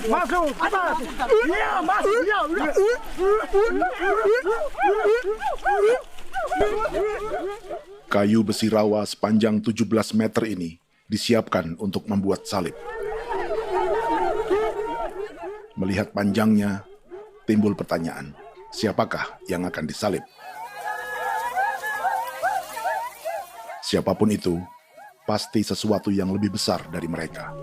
Masuk. Iya, masuk. Iya, udah. Kayu besi rawa sepanjang 17 meter ini disiapkan untuk membuat salib. Melihat panjangnya, timbul pertanyaan, siapakah yang akan disalib? Siapapun itu, pasti sesuatu yang lebih besar dari mereka.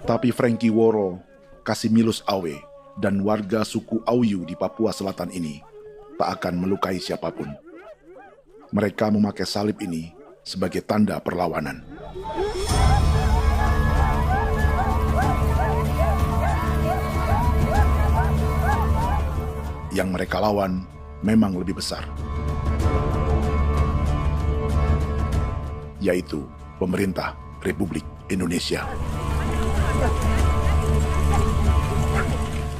Tapi Frankie Woro, Casimilus Awe, dan warga suku Auyu di Papua Selatan ini tak akan melukai siapapun. Mereka memakai salib ini sebagai tanda perlawanan. Yang mereka lawan memang lebih besar, yaitu pemerintah Republik Indonesia.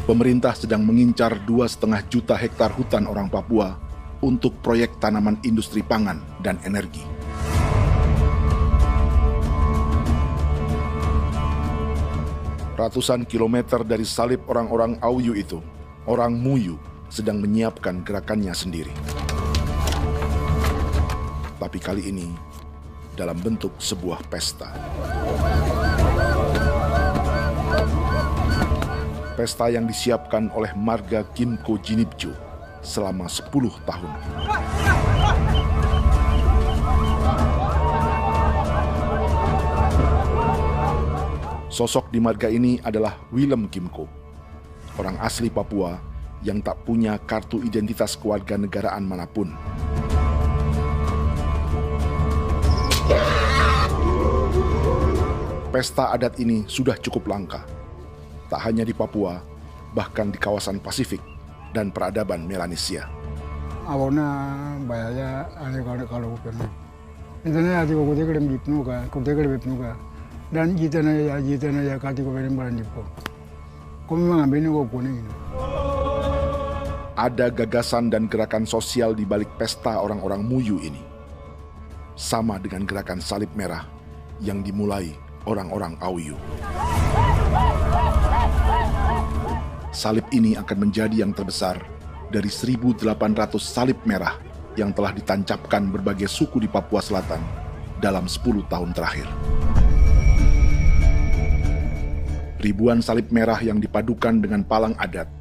Pemerintah sedang mengincar 2,5 juta hektar hutan orang Papua untuk proyek tanaman industri pangan dan energi. Ratusan kilometer dari salib orang-orang Auyu itu, orang Muyu sedang menyiapkan gerakannya sendiri. Tapi kali ini dalam bentuk sebuah pesta. Pesta yang disiapkan oleh marga Kimco Jinibju selama 10 tahun. Sosok di marga ini adalah Willem Kimco, orang asli Papua yang tak punya kartu identitas kewarganegaraan manapun. Pesta adat ini sudah cukup langka, tak hanya di Papua, bahkan di kawasan Pasifik dan peradaban Melanesia. Awalnya bayarnya kalau bukan. Intinya hati kau tidak bipnuka, dan jitana ya kati kau beri barang dipo. Kau memang ambil kau kuning. Ada gagasan dan gerakan sosial di balik pesta orang-orang Muyu ini, sama dengan gerakan salib merah yang dimulai orang-orang Auyu. Salib ini akan menjadi yang terbesar dari 1.800 salib merah yang telah ditancapkan berbagai suku di Papua Selatan dalam 10 tahun terakhir. Ribuan salib merah yang dipadukan dengan palang adat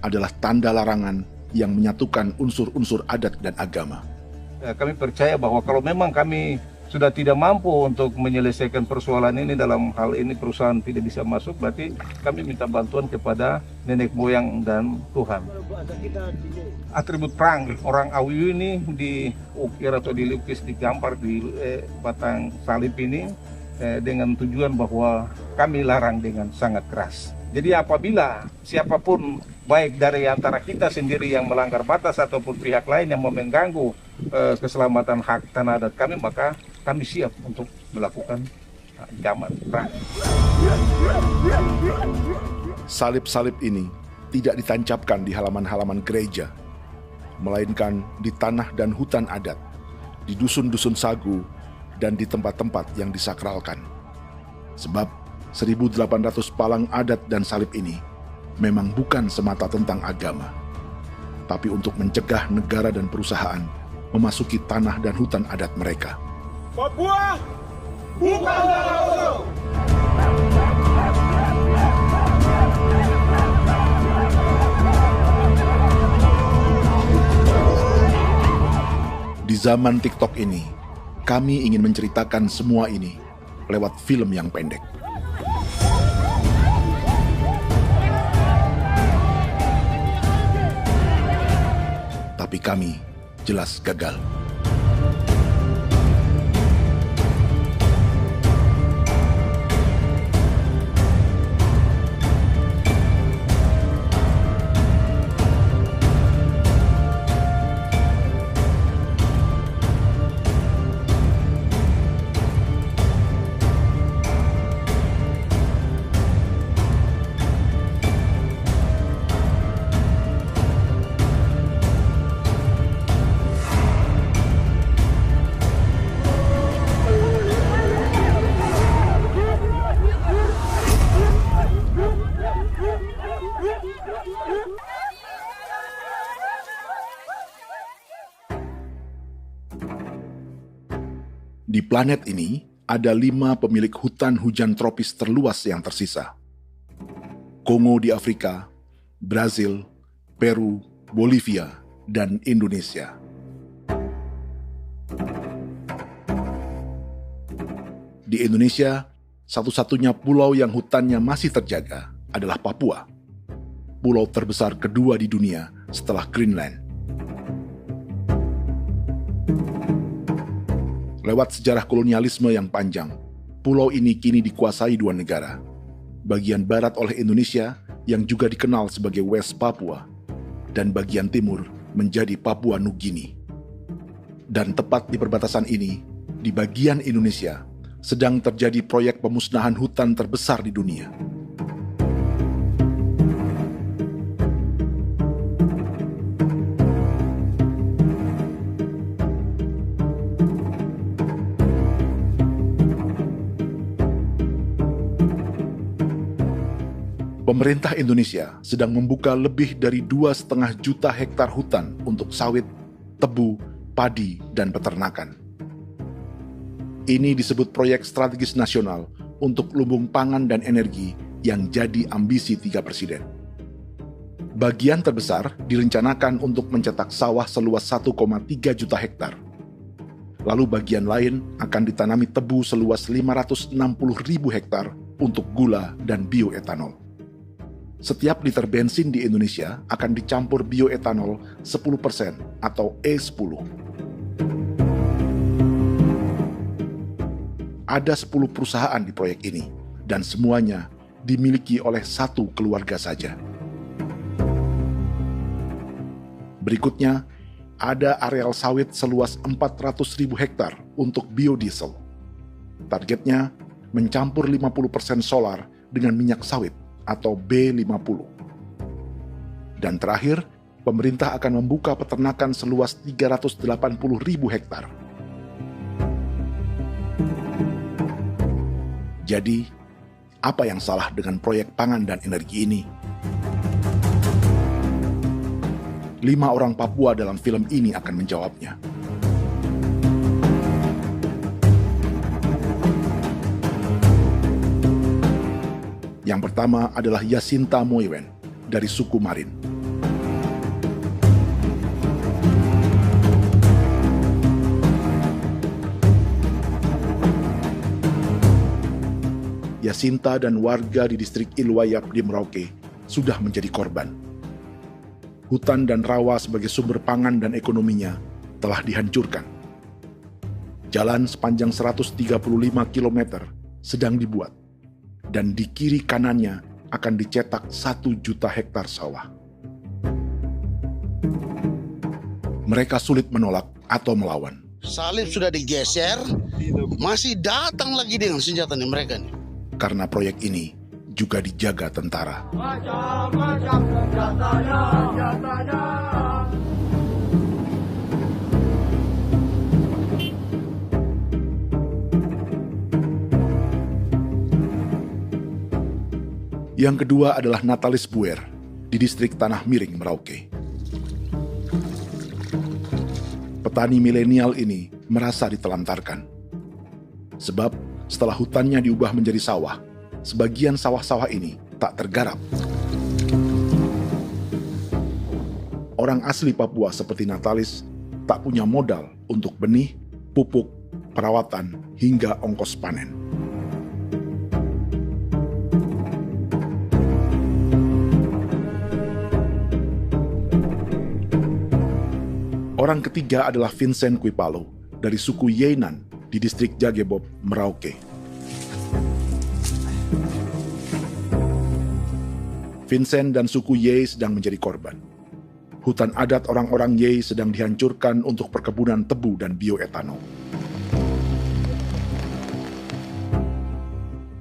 adalah tanda larangan yang menyatukan unsur-unsur adat dan agama. Kami percaya bahwa kalau memang kami sudah tidak mampu untuk menyelesaikan persoalan ini, dalam hal ini perusahaan tidak bisa masuk, berarti kami minta bantuan kepada nenek moyang dan Tuhan. Atribut perang orang Auyu ini diukir atau dilukis, digambar di batang salib ini dengan tujuan bahwa kami larang dengan sangat keras. Jadi apabila siapapun, baik dari antara kita sendiri yang melanggar batas ataupun pihak lain yang mengganggu keselamatan hak tanah adat kami, maka kami siap untuk melakukan ancaman perang. Salib-salib ini tidak ditancapkan di halaman-halaman gereja, melainkan di tanah dan hutan adat, di dusun-dusun sagu, dan di tempat-tempat yang disakralkan. Sebab 1.800 palang adat dan salib ini memang bukan semata tentang agama, tapi untuk mencegah negara dan perusahaan memasuki tanah dan hutan adat mereka. Papua bukan negara kosong. Di zaman TikTok ini, kami ingin menceritakan semua ini lewat film yang pendek. Tapi kami jelas gagal. Di planet ini, ada 5 pemilik hutan hujan tropis terluas yang tersisa. Kongo di Afrika, Brazil, Peru, Bolivia, dan Indonesia. Di Indonesia, satu-satunya pulau yang hutannya masih terjaga adalah Papua, pulau terbesar kedua di dunia setelah Greenland. Lewat sejarah kolonialisme yang panjang, pulau ini kini dikuasai 2 negara. Bagian barat oleh Indonesia yang juga dikenal sebagai West Papua, dan bagian timur menjadi Papua Nugini. Dan tepat di perbatasan ini, di bagian Indonesia, sedang terjadi proyek pemusnahan hutan terbesar di dunia. Pemerintah Indonesia sedang membuka lebih dari 2,5 juta hektar hutan untuk sawit, tebu, padi, dan peternakan. Ini disebut proyek strategis nasional untuk lumbung pangan dan energi yang jadi ambisi 3 presiden. Bagian terbesar direncanakan untuk mencetak sawah seluas 1,3 juta hektar. Lalu bagian lain akan ditanami tebu seluas 560.000 hektar untuk gula dan bioetanol. Setiap liter bensin di Indonesia akan dicampur bioetanol 10% atau E10. Ada 10 perusahaan di proyek ini, dan semuanya dimiliki oleh 1 keluarga saja. Berikutnya, ada areal sawit seluas 400.000 hektar untuk biodiesel. Targetnya mencampur 50% solar dengan minyak sawit atau B50. Dan terakhir, pemerintah akan membuka peternakan seluas 380.000 hektar. Jadi, apa yang salah dengan proyek pangan dan energi ini? 5 orang Papua dalam film ini akan menjawabnya. Yang pertama adalah Yasinta Moiwen dari suku Marin. Yasinta dan warga di distrik Ilwayap di Merauke sudah menjadi korban. Hutan dan rawa sebagai sumber pangan dan ekonominya telah dihancurkan. Jalan sepanjang 135 km sedang dibuat, dan di kiri kanannya akan dicetak 1 juta hektar sawah. Mereka sulit menolak atau melawan. Salib sudah digeser, masih datang lagi dengan senjata mereka nih. Karena proyek ini juga dijaga tentara. Macam-macam senjatanya. Yang kedua adalah Natalis Buer di distrik Tanah Miring, Merauke. Petani milenial ini merasa ditelantarkan. Sebab setelah hutannya diubah menjadi sawah, sebagian sawah-sawah ini tak tergarap. Orang asli Papua seperti Natalis tak punya modal untuk benih, pupuk, perawatan, hingga ongkos panen. Orang ketiga adalah Vincent Kuipalo dari suku Yenan di distrik Jagebob, Merauke. Vincent dan suku Ye sedang menjadi korban. Hutan adat orang-orang Ye sedang dihancurkan untuk perkebunan tebu dan bioetanol.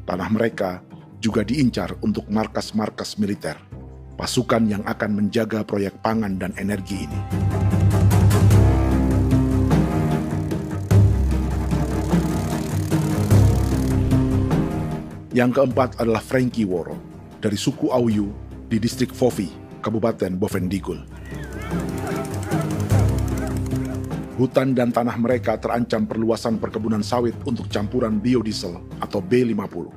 Tanah mereka juga diincar untuk markas-markas militer, pasukan yang akan menjaga proyek pangan dan energi ini. Yang keempat adalah Frankie Woro dari suku Auyu di distrik Fofi, Kabupaten Bovendigul. Hutan dan tanah mereka terancam perluasan perkebunan sawit untuk campuran biodiesel atau B50.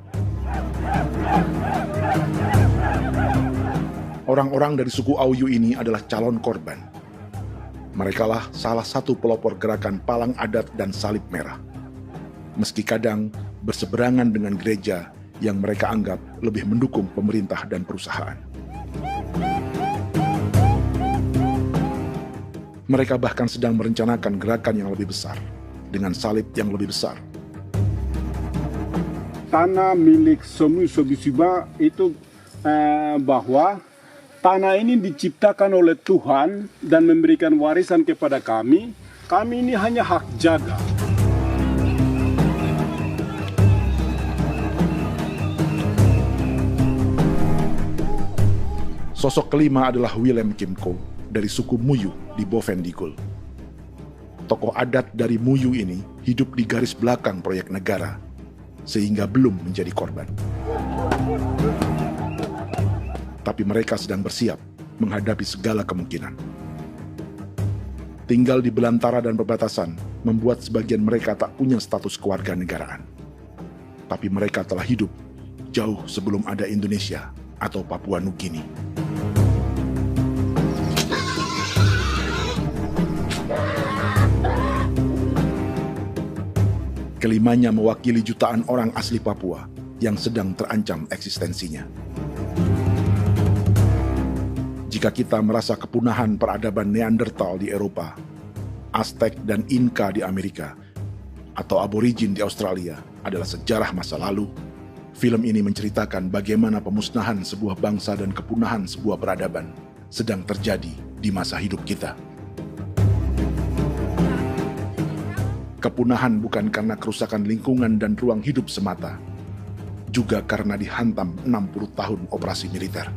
Orang-orang dari suku Auyu ini adalah calon korban. Merekalah salah satu pelopor gerakan Palang Adat dan Salib Merah. Meski kadang berseberangan dengan gereja yang mereka anggap lebih mendukung pemerintah dan perusahaan. Mereka bahkan sedang merencanakan gerakan yang lebih besar, dengan salib yang lebih besar. Tanah milik Somu Sobisiba itu bahwa tanah ini diciptakan oleh Tuhan dan memberikan warisan kepada kami. Kami ini hanya hak jaga. Sosok kelima adalah Willem Kimco dari suku Muyu di Bovendigul. Tokoh adat dari Muyu ini hidup di garis belakang proyek negara, sehingga belum menjadi korban. Tapi mereka sedang bersiap menghadapi segala kemungkinan. Tinggal di belantara dan perbatasan membuat sebagian mereka tak punya status kewarganegaraan. Tapi mereka telah hidup jauh sebelum ada Indonesia atau Papua Nugini. Kelimanya mewakili jutaan orang asli Papua yang sedang terancam eksistensinya. Jika kita merasa kepunahan peradaban Neanderthal di Eropa, Aztec dan Inca di Amerika, atau aborigin di Australia adalah sejarah masa lalu, film ini menceritakan bagaimana pemusnahan sebuah bangsa dan kepunahan sebuah peradaban sedang terjadi di masa hidup kita. Kepunahan bukan karena kerusakan lingkungan dan ruang hidup semata, juga karena dihantam 60 tahun operasi militer.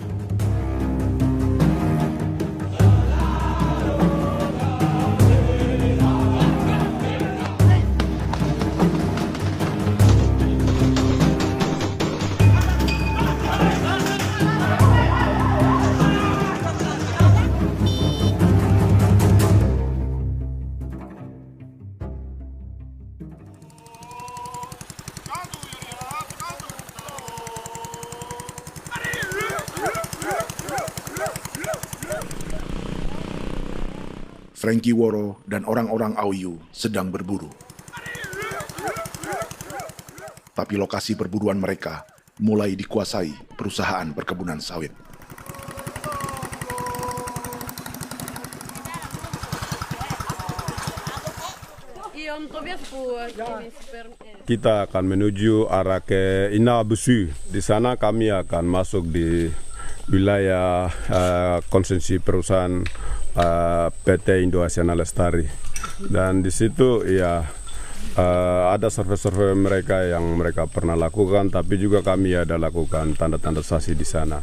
Frankie Woro dan orang-orang Auyu sedang berburu. Tapi lokasi perburuan mereka mulai dikuasai perusahaan perkebunan sawit. Kita akan menuju arah ke Inabusu. Di sana kami akan masuk di wilayah konsesi perusahaan PT Indo Asiana Lestari, dan di situ ya ada survei-survei mereka yang mereka pernah lakukan, tapi juga kami ada lakukan tanda-tanda saksi di sana.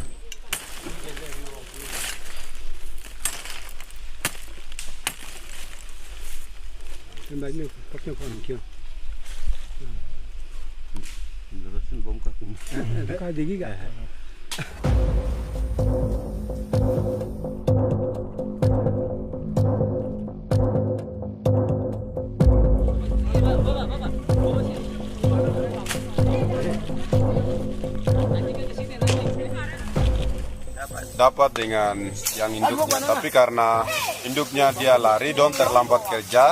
Dapat dengan yang induknya, tapi karena induknya dia lari dan terlambat kerja,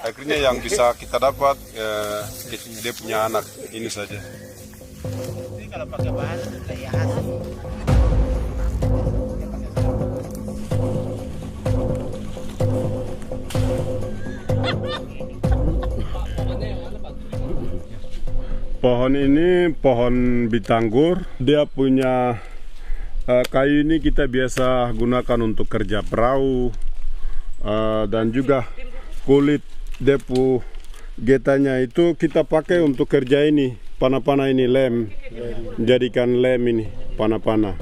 akhirnya yang bisa kita dapat dia punya anak ini saja. Ini kalau pakai bahan kayak hasil. Pohon ini pohon bitanggur, dia punya kayu ini kita biasa gunakan untuk kerja perahu, dan juga kulit depu getanya itu kita pakai untuk kerja ini, panah-panah ini lem, jadikan lem ini, panah-panah.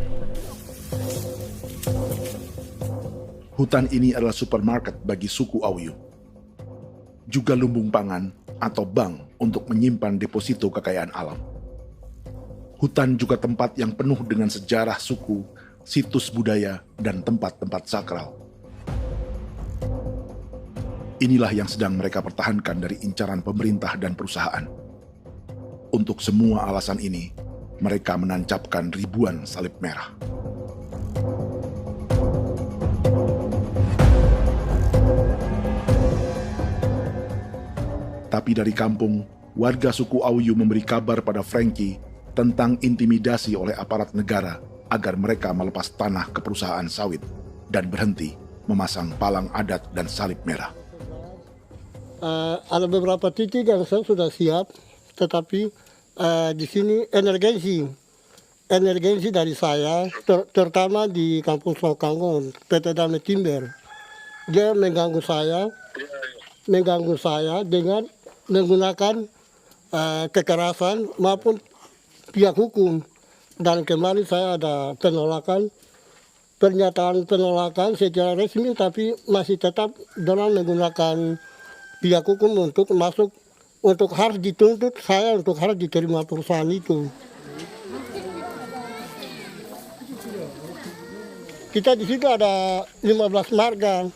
Hutan ini adalah supermarket bagi suku Auyu. Juga lumbung pangan atau bank untuk menyimpan deposito kekayaan alam. Hutan juga tempat yang penuh dengan sejarah suku, situs budaya, dan tempat-tempat sakral. Inilah yang sedang mereka pertahankan dari incaran pemerintah dan perusahaan. Untuk semua alasan ini, mereka menancapkan ribuan salib merah. Tapi dari kampung, warga suku Auyu memberi kabar pada Frankie tentang intimidasi oleh aparat negara agar mereka melepas tanah ke perusahaan sawit dan berhenti memasang palang adat dan salib merah. Ada beberapa titik yang saya sudah siap, tetapi di sini emergensi dari saya, terutama di Kampung Sokanggon, PT Damai Timber. Dia mengganggu saya dengan menggunakan kekerasan maupun pihak hukum. Dan kemarin saya ada pernyataan penolakan secara resmi, tapi masih tetap dengan menggunakan pihak hukum untuk masuk, untuk harus dituntut saya untuk harus diterima perusahaan itu. Kita di situ ada 15 marga,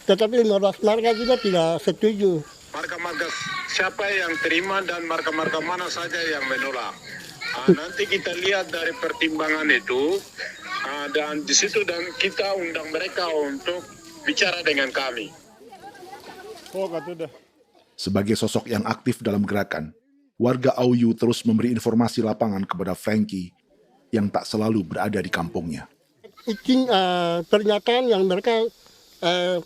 tetapi 15 marga juga tidak setuju. Marga-marga siapa yang terima dan marga-marga mana saja yang menolak. Nanti kita lihat dari pertimbangan itu, dan di situ dan kita undang mereka untuk bicara dengan kami. Sebagai sosok yang aktif dalam gerakan, warga Auyu terus memberi informasi lapangan kepada Frankie yang tak selalu berada di kampungnya. Izin pernyataan yang mereka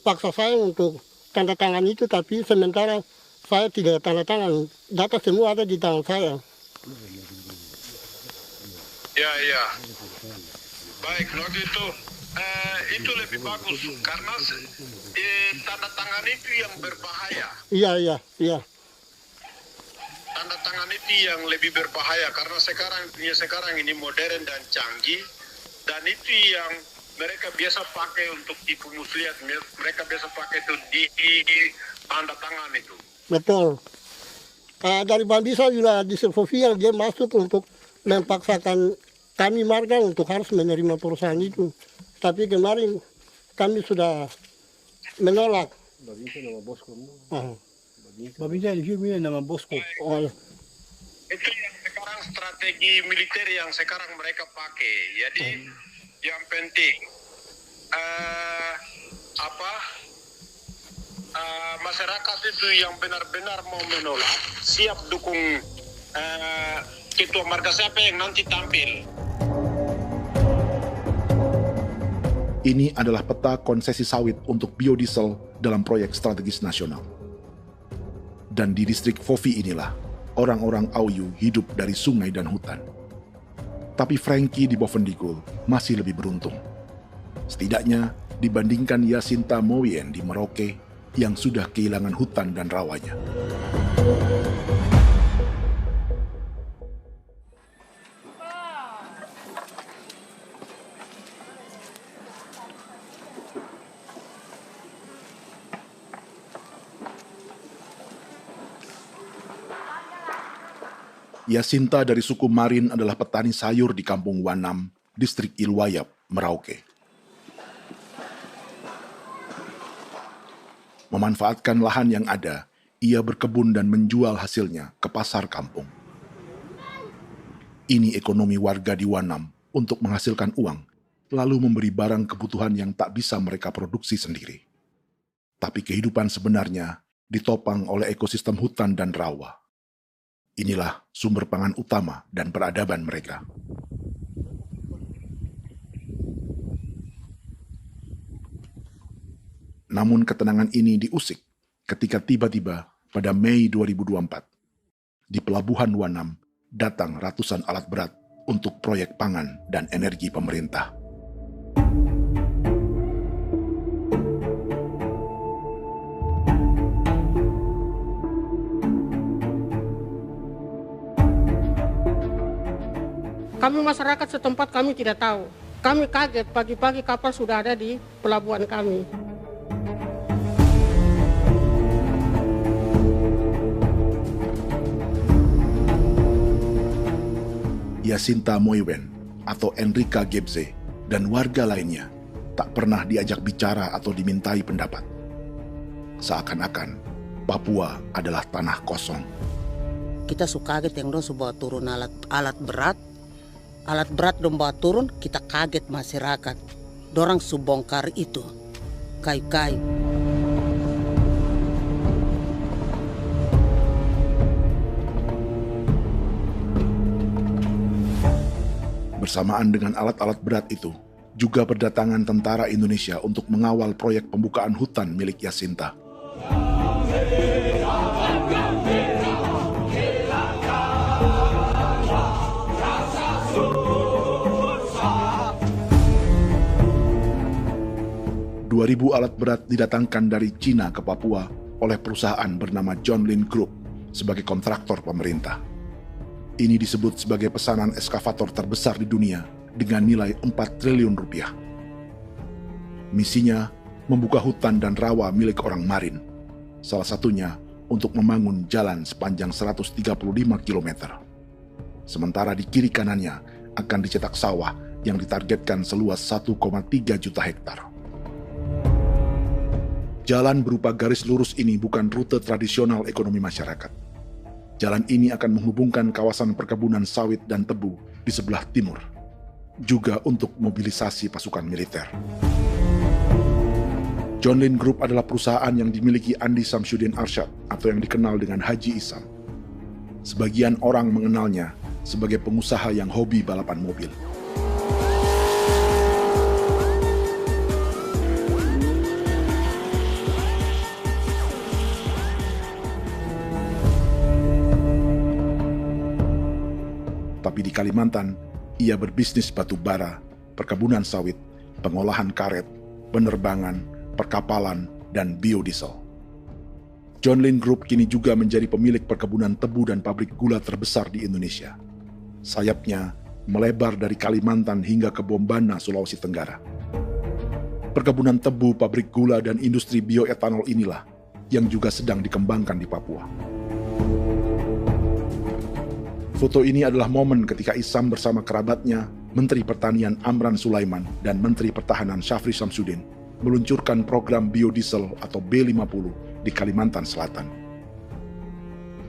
paksa saya untuk tanda tangan itu, tapi sementara saya tidak tanda tangan. Data semua ada di tangan saya. Ya. Baik, kalau gitu itu lebih bagus karena tanda tangan itu yang berbahaya. Iya. Tanda tangan itu yang lebih berbahaya karena sekarang ini modern dan canggih, dan itu yang mereka biasa pakai untuk tipu muslihat. Mereka biasa pakai itu di tanda tangan itu. Betul. Dari Bambisa juga di Sofia dia masuk untuk memaksakan kami marga untuk harus menerima perusahaan itu. Tapi kemarin kami sudah menolak. Babinsa nama bosku. Babinsa di sini nama bosku. Itu yang sekarang strategi militer yang sekarang mereka pakai. Jadi yang penting masyarakat itu yang benar-benar mau menolak siap dukung ketua marga siapa yang nanti tampil. Ini adalah peta konsesi sawit untuk biodiesel dalam proyek strategis nasional. Dan di distrik Fofi inilah, orang-orang Auyu hidup dari sungai dan hutan. Tapi Frankie di Bovendigul masih lebih beruntung. Setidaknya dibandingkan Yasinta Moyen di Merauke yang sudah kehilangan hutan dan rawanya. Yasinta dari suku Marin adalah petani sayur di Kampung Wanam, distrik Ilwayap, Merauke. Memanfaatkan lahan yang ada, ia berkebun dan menjual hasilnya ke pasar kampung. Ini ekonomi warga di Wanam untuk menghasilkan uang, lalu memberi barang kebutuhan yang tak bisa mereka produksi sendiri. Tapi kehidupan sebenarnya ditopang oleh ekosistem hutan dan rawa. Inilah sumber pangan utama dan peradaban mereka. Namun ketenangan ini diusik ketika tiba-tiba pada Mei 2024, di Pelabuhan Wanam datang ratusan alat berat untuk proyek pangan dan energi pemerintah. Kami masyarakat setempat kami tidak tahu. Kami kaget pagi-pagi kapal sudah ada di pelabuhan kami. Yasinta Moywen atau Enrika Gebze dan warga lainnya tak pernah diajak bicara atau dimintai pendapat. Seakan-akan Papua adalah tanah kosong. Kita suka kaget yang dong bawa turun alat berat dong bawa turun, kita kaget masyarakat. Dorang subongkar itu kayu-kayu. Bersamaan dengan alat-alat berat itu, juga berdatangan tentara Indonesia untuk mengawal proyek pembukaan hutan milik Jacinta. Ribu alat berat didatangkan dari Cina ke Papua oleh perusahaan bernama John Lin Group sebagai kontraktor pemerintah. Ini disebut sebagai pesanan eskavator terbesar di dunia dengan nilai 4 triliun rupiah. Misinya membuka hutan dan rawa milik orang Marin, salah satunya untuk membangun jalan sepanjang 135 km. Sementara di kiri kanannya akan dicetak sawah yang ditargetkan seluas 1,3 juta hektar. Jalan berupa garis lurus ini bukan rute tradisional ekonomi masyarakat. Jalan ini akan menghubungkan kawasan perkebunan sawit dan tebu di sebelah timur, juga untuk mobilisasi pasukan militer. John Lin Group adalah perusahaan yang dimiliki Andi Samsudin Arsyad atau yang dikenal dengan Haji Isam. Sebagian orang mengenalnya sebagai pengusaha yang hobi balapan mobil. Tapi di Kalimantan, ia berbisnis batu bara, perkebunan sawit, pengolahan karet, penerbangan, perkapalan, dan biodiesel. John Lin Group kini juga menjadi pemilik perkebunan tebu dan pabrik gula terbesar di Indonesia. Sayapnya melebar dari Kalimantan hingga ke Bombana, Sulawesi Tenggara. Perkebunan tebu, pabrik gula, dan industri bioetanol inilah yang juga sedang dikembangkan di Papua. Foto ini adalah momen ketika Isam bersama kerabatnya, Menteri Pertanian Amran Sulaiman dan Menteri Pertahanan Syafri Samsudin meluncurkan program biodiesel atau B50 di Kalimantan Selatan.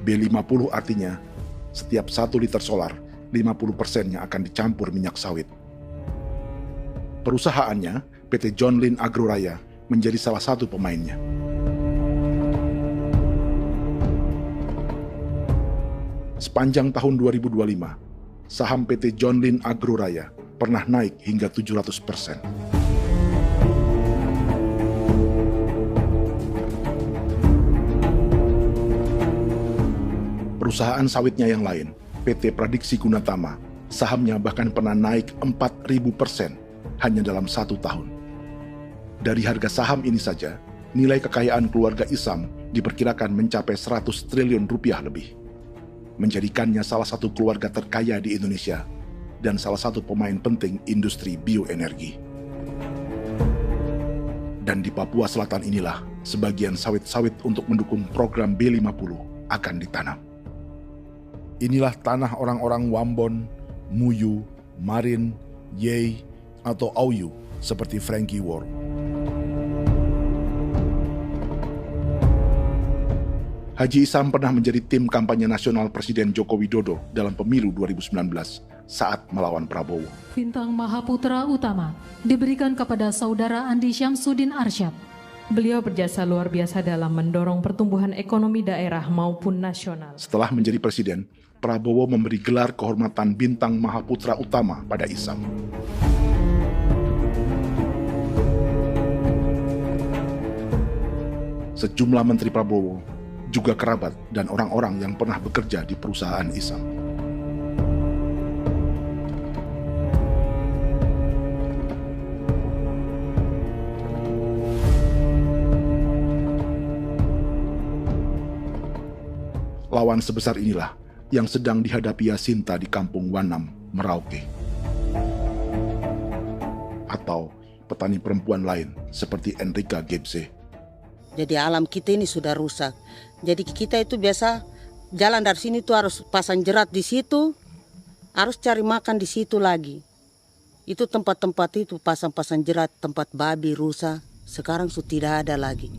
B50 artinya setiap 1 liter solar, 50%-nya akan dicampur minyak sawit. Perusahaannya, PT John Lin Agroraya, menjadi salah satu pemainnya. Sepanjang tahun 2025, saham PT John Lin Agroraya pernah naik hingga 700%. Perusahaan sawitnya yang lain, PT Pradiksi Gunatama, sahamnya bahkan pernah naik 4.000% hanya dalam 1 tahun. Dari harga saham ini saja, nilai kekayaan keluarga Isam diperkirakan mencapai 100 triliun rupiah lebih, menjadikannya salah satu keluarga terkaya di Indonesia dan salah satu pemain penting industri bioenergi. Dan di Papua Selatan inilah sebagian sawit-sawit untuk mendukung program B50 akan ditanam. Inilah tanah orang-orang Wambon, Muyu, Marin, Yei, atau Auyu seperti Frankie Ward. Haji Isam pernah menjadi tim kampanye nasional Presiden Joko Widodo dalam pemilu 2019 saat melawan Prabowo. Bintang Mahaputra Utama diberikan kepada Saudara Andi Syamsuddin Arsyad. Beliau berjasa luar biasa dalam mendorong pertumbuhan ekonomi daerah maupun nasional. Setelah menjadi presiden, Prabowo memberi gelar kehormatan Bintang Mahaputra Utama pada Isam. Sejumlah menteri Prabowo, juga kerabat dan orang-orang yang pernah bekerja di perusahaan Isam. Lawan sebesar inilah yang sedang dihadapi Jacinta di kampung Wanam, Merauke. Atau petani perempuan lain seperti Enrika Gebze. Jadi alam kita ini sudah rusak. Jadi kita itu biasa jalan dari sini tuh harus pasang jerat di situ, harus cari makan di situ lagi. Itu tempat-tempat itu pasang-pasang jerat, tempat babi, rusa, sekarang sudah tidak ada lagi.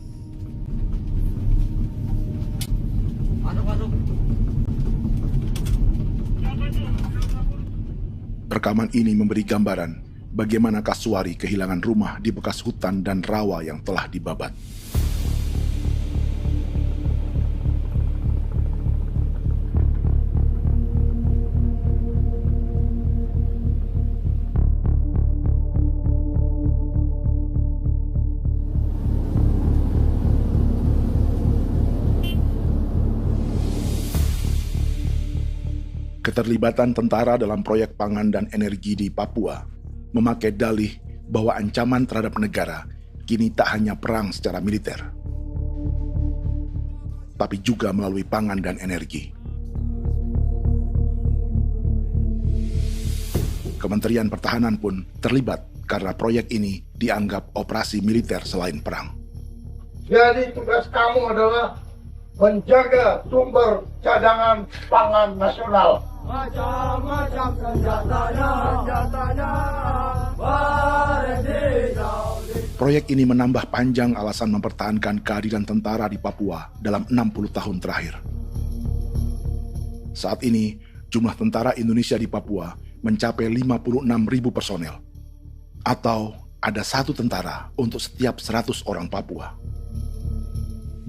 Rekaman ini memberi gambaran bagaimana Kasuari kehilangan rumah di bekas hutan dan rawa yang telah dibabat. Keterlibatan tentara dalam proyek pangan dan energi di Papua memakai dalih bahwa ancaman terhadap negara kini tak hanya perang secara militer, tapi juga melalui pangan dan energi. Kementerian Pertahanan pun terlibat karena proyek ini dianggap operasi militer selain perang. Jadi tugas kamu adalah menjaga sumber cadangan pangan nasional. Macam-macam senjatanya, Proyek ini menambah panjang alasan mempertahankan kehadiran tentara di Papua dalam 60 tahun terakhir. Saat ini, jumlah tentara Indonesia di Papua mencapai 56.000 personel, atau ada 1 tentara untuk setiap 100 orang Papua.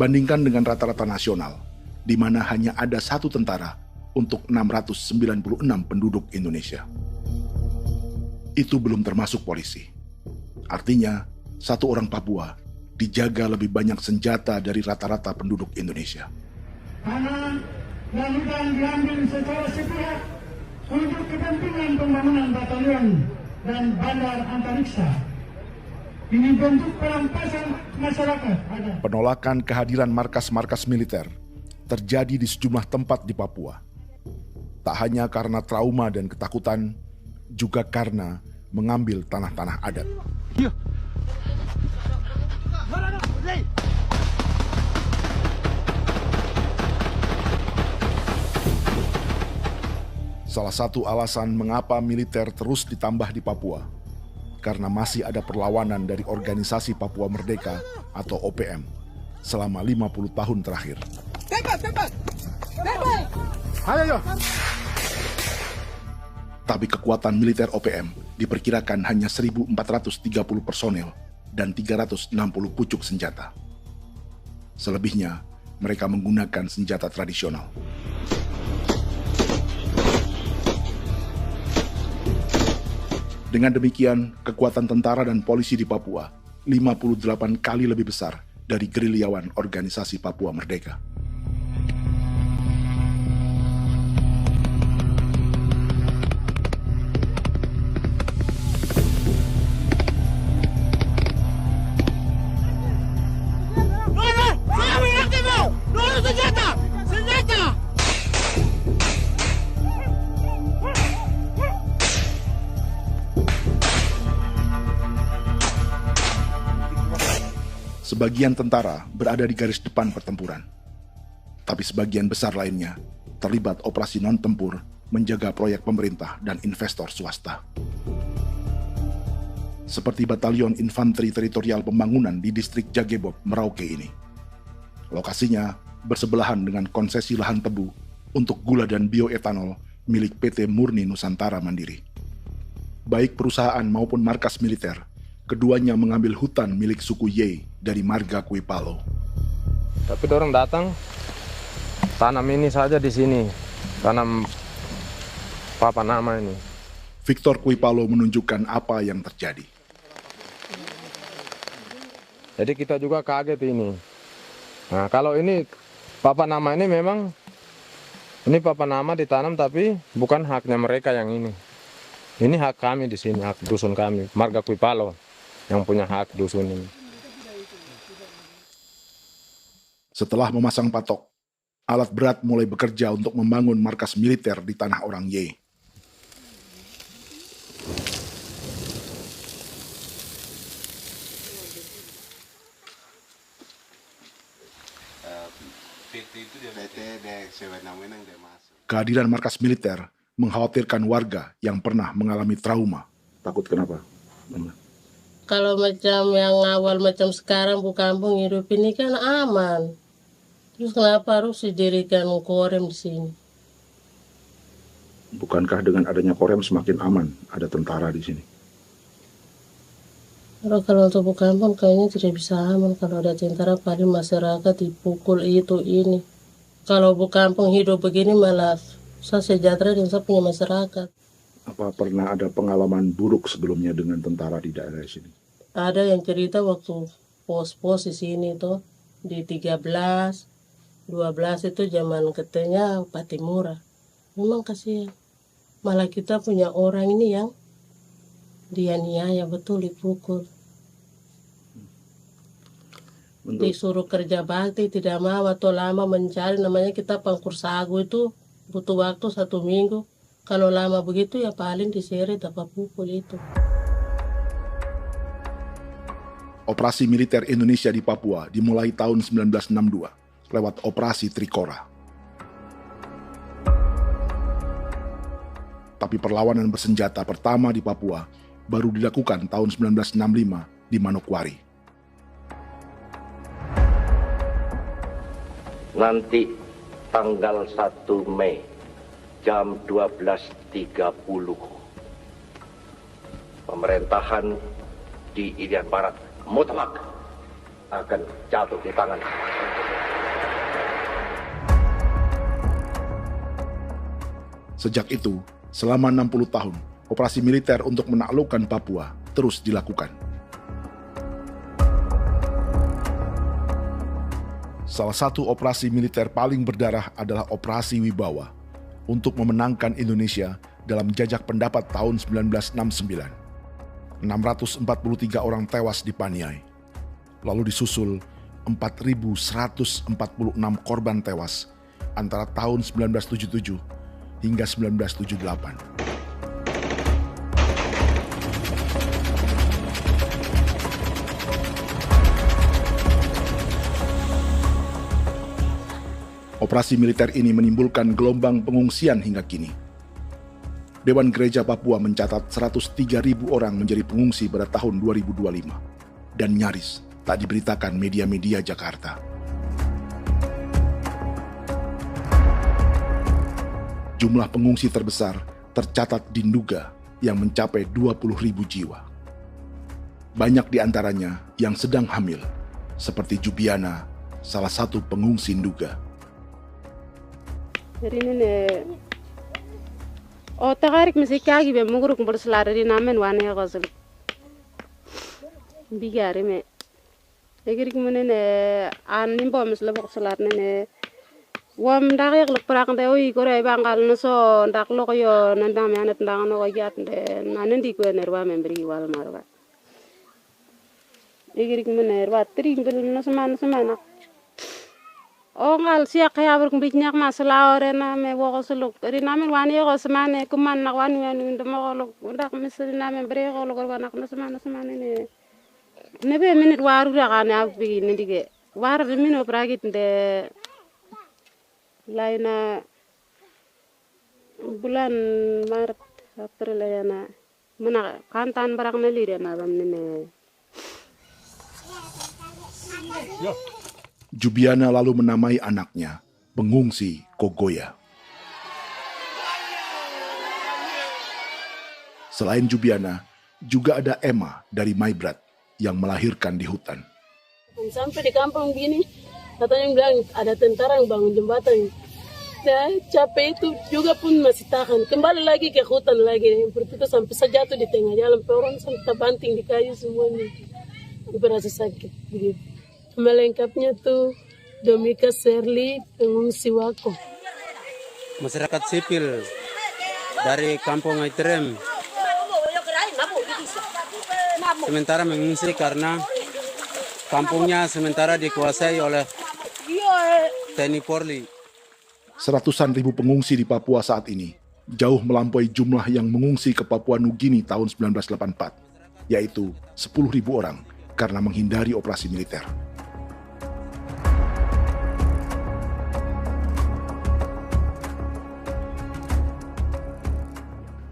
Bandingkan dengan rata-rata nasional, di mana hanya ada 1 tentara untuk 696 penduduk Indonesia. Itu belum termasuk polisi. Artinya, 1 orang Papua dijaga lebih banyak senjata dari rata-rata penduduk Indonesia. Tanah dan hutan diambil secara sepihak untuk kepentingan pembangunan batalion dan bandar antariksa. Ini bentuk perampasan masyarakat. Penolakan kehadiran markas-markas militer terjadi di sejumlah tempat di Papua. Tak hanya karena trauma dan ketakutan, juga karena mengambil tanah-tanah adat. Salah satu alasan mengapa militer terus ditambah di Papua, karena masih ada perlawanan dari Organisasi Papua Merdeka atau OPM selama 50 tahun terakhir. Ayo. Tapi kekuatan militer OPM diperkirakan hanya 1.430 personel dan 360 pucuk senjata. Selebihnya, mereka menggunakan senjata tradisional. Dengan demikian, kekuatan tentara dan polisi di Papua 58 kali lebih besar dari gerilyawan Organisasi Papua Merdeka. Sebagian tentara berada di garis depan pertempuran, tapi sebagian besar lainnya terlibat operasi non-tempur menjaga proyek pemerintah dan investor swasta. Seperti Batalion Infanteri Teritorial Pembangunan di distrik Jagebob, Merauke ini. Lokasinya bersebelahan dengan konsesi lahan tebu untuk gula dan bioetanol milik PT Murni Nusantara Mandiri. Baik perusahaan maupun markas militer, keduanya mengambil hutan milik suku Ye dari marga Kuipalo. Tapi dorong datang, tanam ini saja di sini, tanam papan nama ini. Victor Kuipalo menunjukkan apa yang terjadi. Jadi kita juga kaget ini. Nah, kalau ini papan nama ini memang, ini papan nama ditanam tapi bukan haknya mereka yang ini. Ini hak kami di sini, hak dusun kami, marga Kuipalo yang punya hak dusun ini. Setelah memasang patok, alat berat mulai bekerja untuk membangun markas militer di tanah orang Ye. Kehadiran markas militer mengkhawatirkan warga yang pernah mengalami trauma. Takut kenapa? Kalau macam yang awal macam sekarang bu kampung hidup ini kan aman. Terus kenapa harus didirikan korem di sini? Bukankah dengan adanya Korem semakin aman ada tentara di sini? Kalau untuk kampung kayaknya tidak bisa aman kalau ada tentara, paling masyarakat dipukul itu ini. Kalau kampung hidup begini malah saya sejahtera dan saya punya masyarakat. Apa pernah ada pengalaman buruk sebelumnya dengan tentara di daerah sini? Ada yang cerita waktu pos-pos di sini tuh di 13, 12 itu zaman katanya Patimura. Memang kasihan. Malah kita punya orang ini yang dianiaya betul, dipukul. Disuruh kerja bakti tidak mau atau lama mencari, namanya kita pangkur sagu itu butuh waktu 1 minggu. Kalau lama begitu ya paling diseret apa pukul itu. Operasi militer Indonesia di Papua dimulai tahun 1962 lewat Operasi Trikora. Tapi perlawanan bersenjata pertama di Papua baru dilakukan tahun 1965 di Manokwari. Nanti tanggal 1 Mei jam 12.30 pemerintahan di Irian Barat mutlak akan jatuh di tangan. Sejak itu, selama 60 tahun, operasi militer untuk menaklukkan Papua terus dilakukan. Salah satu operasi militer paling berdarah adalah Operasi Wibawa untuk memenangkan Indonesia dalam jajak pendapat tahun 1969. 643 orang tewas di Paniai. Lalu disusul 4.146 korban tewas antara tahun 1977 hingga 1978. Operasi militer ini menimbulkan gelombang pengungsian hingga kini. Dewan Gereja Papua mencatat 103.000 orang menjadi pengungsi pada tahun 2025 dan nyaris tak diberitakan media-media Jakarta. Jumlah pengungsi terbesar tercatat di Nduga yang mencapai 20.000 jiwa. Banyak di antaranya yang sedang hamil, seperti Jubiana, salah satu pengungsi Nduga. Jadi ini takarik masih kaki be muguruk berselari di namen wane kosel. Bigari me. Egirik mana ne anim bom selebok selar ne. Wam dak yak lek prak de oi kore bangal no so dak lok yo nandam yanet ndang no yat de nanen di ko nerwa membri wal marwa. Egirik mana nerwa tri bel no semana. Ngal siya kaya berkumpit nyak masalah orena me wako suluk. Ri namen wani ko semane kuman nak wani ndemo ko ndak misri namen bre ko ko nak no semane ne. Nebe minit waru da kan ab bi ni dige. War de mino pragit de laina bulan Maret April yana mana kantan barak na lire na bam ne. Jubiana lalu menamai anaknya pengungsi Kogoya. Selain Jubiana, juga ada Emma dari Maibrat yang melahirkan di hutan. Sampai di kampung gini, katanya bilang ada tentara yang bangun jembatan. Nah, capek itu juga pun masih tahan. Kembali lagi ke hutan lagi. Seperti itu sampai sejatuh di tengah jalan. Orang sampai banting di kayu semuanya. Berasa sakit begitu. Melengkapnya tuh Domika Serli, pengungsi Wako. Masyarakat sipil dari kampung Aitrem sementara mengungsi karena kampungnya sementara dikuasai oleh TNI Polri. Seratusan ribu pengungsi di Papua saat ini jauh melampaui jumlah yang mengungsi ke Papua Nugini tahun 1984, yaitu 10.000 orang karena menghindari operasi militer.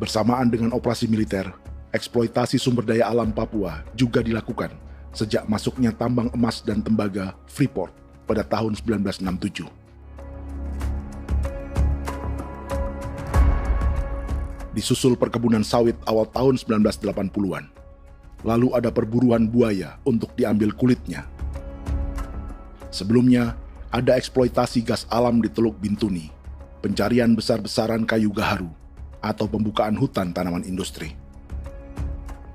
Bersamaan dengan operasi militer, eksploitasi sumber daya alam Papua juga dilakukan sejak masuknya tambang emas dan tembaga Freeport pada tahun 1967. Disusul perkebunan sawit awal tahun 1980-an. Lalu ada perburuan buaya untuk diambil kulitnya. Sebelumnya, ada eksploitasi gas alam di Teluk Bintuni, pencarian besar-besaran kayu gaharu, atau pembukaan hutan tanaman industri.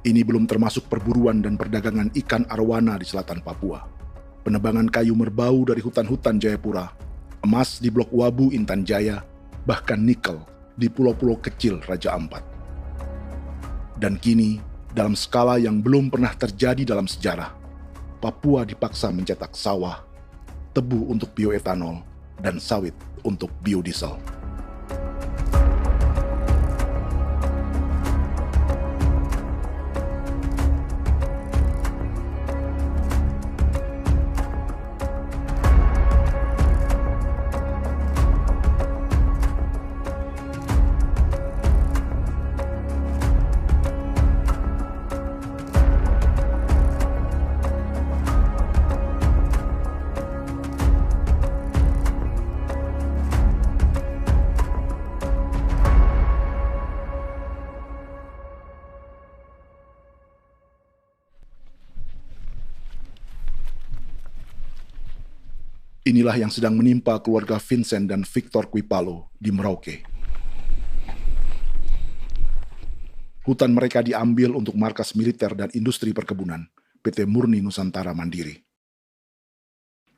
Ini belum termasuk perburuan dan perdagangan ikan arwana di selatan Papua, penebangan kayu merbau dari hutan-hutan Jayapura, emas di Blok Wabu Intan Jaya, bahkan nikel di pulau-pulau kecil Raja Ampat. Dan kini, dalam skala yang belum pernah terjadi dalam sejarah, Papua dipaksa mencetak sawah, tebu untuk bioetanol, dan sawit untuk biodiesel. Inilah yang sedang menimpa keluarga Vincent dan Victor Kuipalo di Merauke. Hutan mereka diambil untuk markas militer dan industri perkebunan, PT Murni Nusantara Mandiri.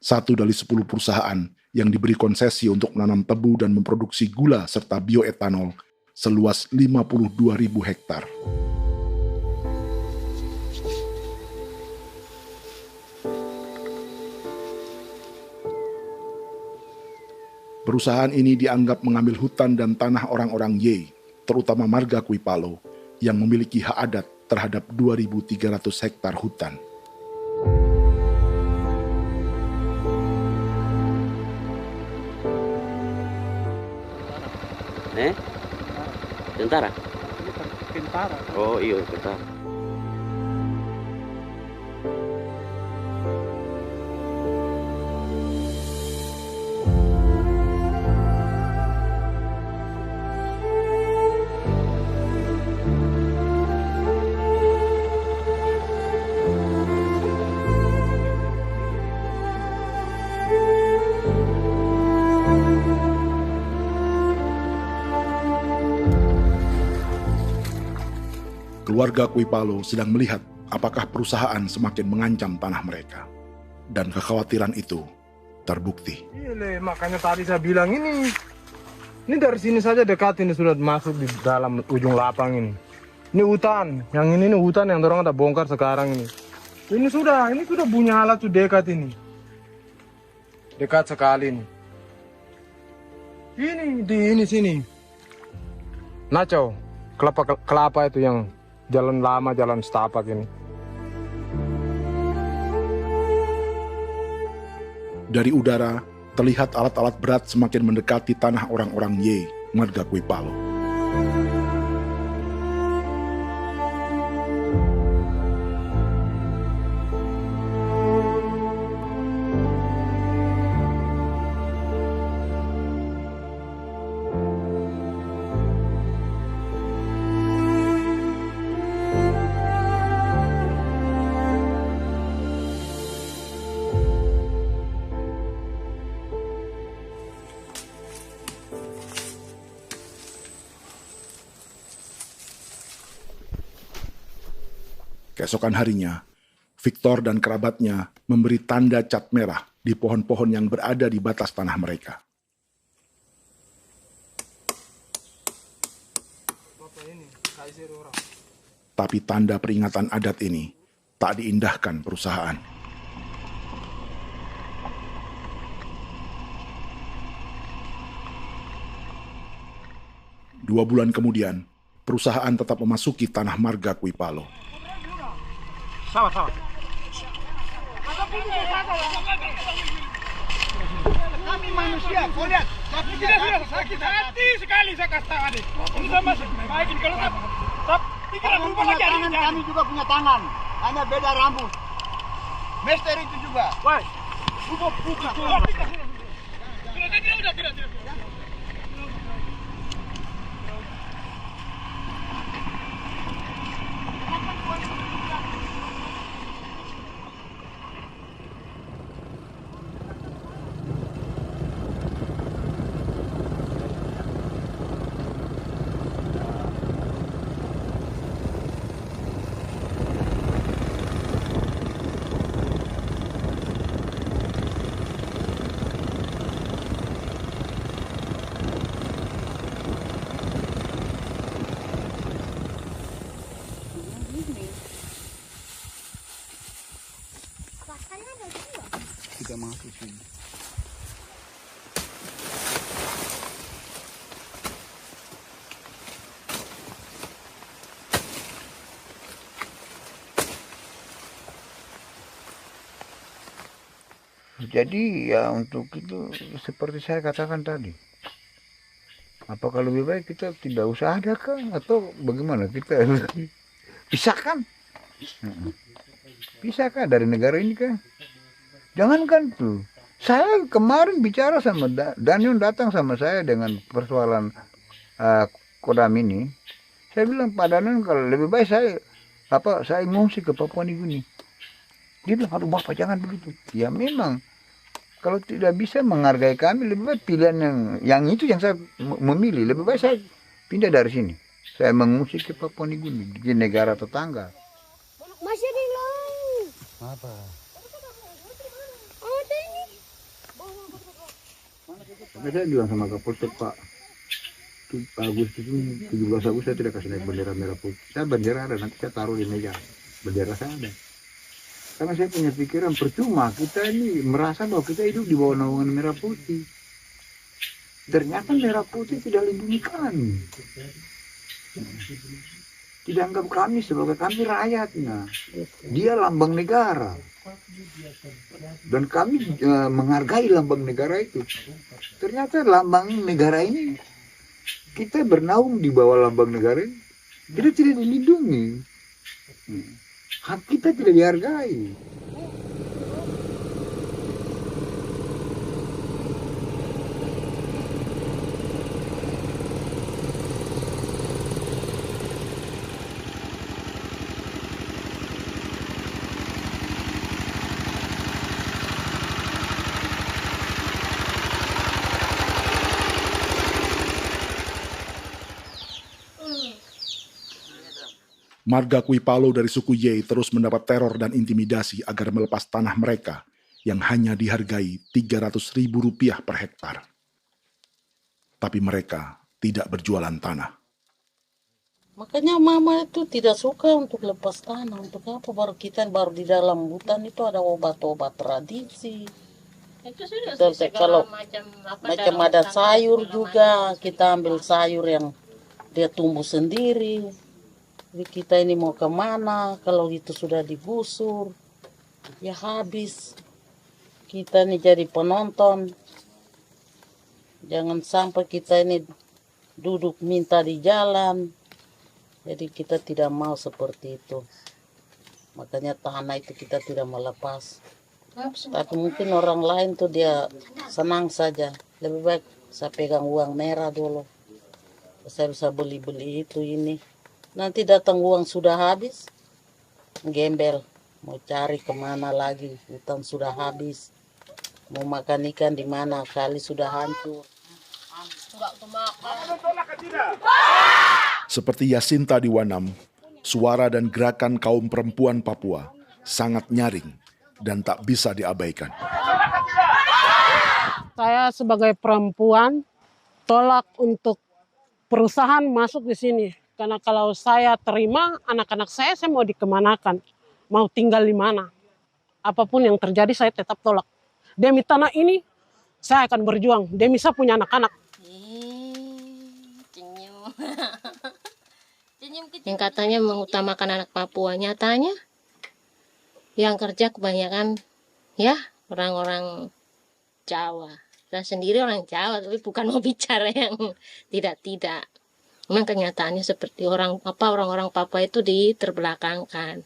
1 dari 10 perusahaan yang diberi konsesi untuk menanam tebu dan memproduksi gula serta bioetanol seluas 52.000 hektar. Perusahaan ini dianggap mengambil hutan dan tanah orang-orang Ye, terutama marga Kuipalo, yang memiliki hak adat terhadap 2.300 hektar hutan. Tentara? Tentara. Oh iya, tentara. Keluarga Kuipalo sedang melihat apakah perusahaan semakin mengancam tanah mereka. Dan kekhawatiran itu terbukti. Iya, makanya tadi saya bilang ini dari sini saja dekat ini sudah masuk di dalam ujung lapang ini. Ini hutan, yang ini hutan yang orang ada bongkar sekarang ini. Ini sudah punya alat tuh dekat ini. Dekat sekali ini. Ini di sini. Nacau, kelapa itu yang jalan lama, jalan setapak ini. Dari udara, terlihat alat-alat berat semakin mendekati tanah orang-orang Ye, marga Kuipalo. Keesokan harinya, Victor dan kerabatnya memberi tanda cat merah di pohon-pohon yang berada di batas tanah mereka. Tapi tanda peringatan adat ini tak diindahkan perusahaan. Dua bulan kemudian, perusahaan tetap memasuki tanah marga Kuipalo. Sama. Kami manusia, kau lihat. Tapi tidak sudah sakit hati sekali saya kata adik. Ini sama baik ini kalau tidak berubah lagi adik. Kami juga punya tangan, hanya beda rambut. Mister itu juga. Wah, buka. Tidak. masuk sini. Jadi ya untuk itu seperti saya katakan tadi, apakah lebih baik kita tidak usah ada kan atau bagaimana, kita pisahkan, pisahkan dari negara ini kan, jangankan tuh. Saya kemarin bicara sama Daniel, datang sama saya dengan persoalan Kodam ini. Saya bilang Pak Daniel, kalau lebih baik saya ngungsi ke Papua Nugini. Dia bilang, aduh Bapak jangan begitu. Ya memang, kalau tidak bisa menghargai kami, lebih baik pilihan yang itu yang saya memilih. Lebih baik saya pindah dari sini. Saya mengungsi ke Papua Nugini, di negara tetangga. Masih di laut. Apa? Saya bilang sama Kapolsek, Pak, Agustus ini, 17 Agustus saya tidak kasih naik bendera merah putih. Saya bendera ada, nanti saya taruh di meja. Bendera saya ada. Karena saya punya pikiran percuma kita ini merasa bahwa kita hidup di bawah naungan merah putih. Ternyata merah putih tidak lindungi kami. Tidak anggap kami sebagai kami rakyatnya. Dia lambang negara. Dan kami menghargai lambang negara itu. Ternyata lambang negara ini, kita bernaung di bawah lambang negara ini, kita tidak dilindungi. Hak kita tidak dihargai. Marga Kuipalo dari suku Ye terus mendapat teror dan intimidasi agar melepas tanah mereka yang hanya dihargai Rp300.000 per hektar. Tapi mereka tidak berjualan tanah. Makanya mama itu tidak suka untuk lepas tanah. Untuk apa? Baru di dalam hutan itu ada obat-obat tradisi. Itu sudah Kalau macam ada sayur juga, kita ambil sayur yang dia tumbuh sendiri. Jadi kita ini mau kemana, kalau itu sudah digusur, ya habis. Kita ini jadi penonton. Jangan sampai kita ini duduk minta di jalan. Jadi kita tidak mau seperti itu. Makanya tanah itu kita tidak melepas. Tapi mungkin orang lain tuh dia senang saja. Lebih baik saya pegang uang merah dulu. Saya bisa beli-beli itu ini. Nanti datang uang sudah habis, gembel, mau cari kemana lagi, hutan sudah habis, mau makan ikan di mana, kali sudah hancur. Seperti Yasinta di Wanam, suara dan gerakan kaum perempuan Papua sangat nyaring dan tak bisa diabaikan. Saya sebagai perempuan tolak untuk perusahaan masuk di sini. Karena kalau saya terima anak-anak saya mau dikemanakan, mau tinggal di mana. Apapun yang terjadi saya tetap tolak. Demi tanah ini saya akan berjuang, demi saya punya anak-anak. Yang katanya mengutamakan anak Papua, nyatanya yang kerja kebanyakan ya orang-orang Jawa. Dan sendiri orang Jawa, tapi bukan mau bicara yang tidak-tidak. Memang kenyataannya seperti orang-orang Papua itu diterbelakangkan,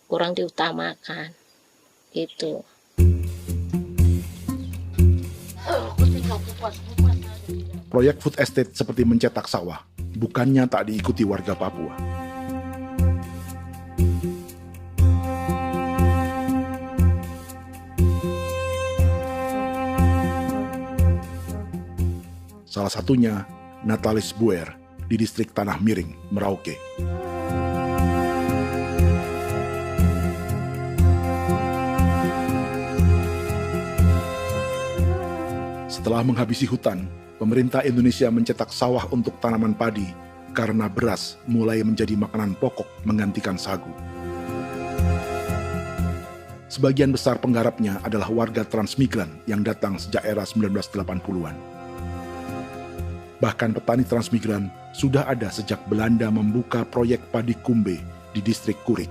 kurang diutamakan, gitu. Proyek food estate seperti mencetak sawah, bukannya tak diikuti warga Papua. Salah satunya Natalis Buer di distrik Tanah Miring, Merauke. Setelah menghabisi hutan, pemerintah Indonesia mencetak sawah untuk tanaman padi karena beras mulai menjadi makanan pokok menggantikan sagu. Sebagian besar penggarapnya adalah warga transmigran yang datang sejak era 1980-an. Bahkan petani transmigran sudah ada sejak Belanda membuka proyek padi kumbe di distrik Kurik.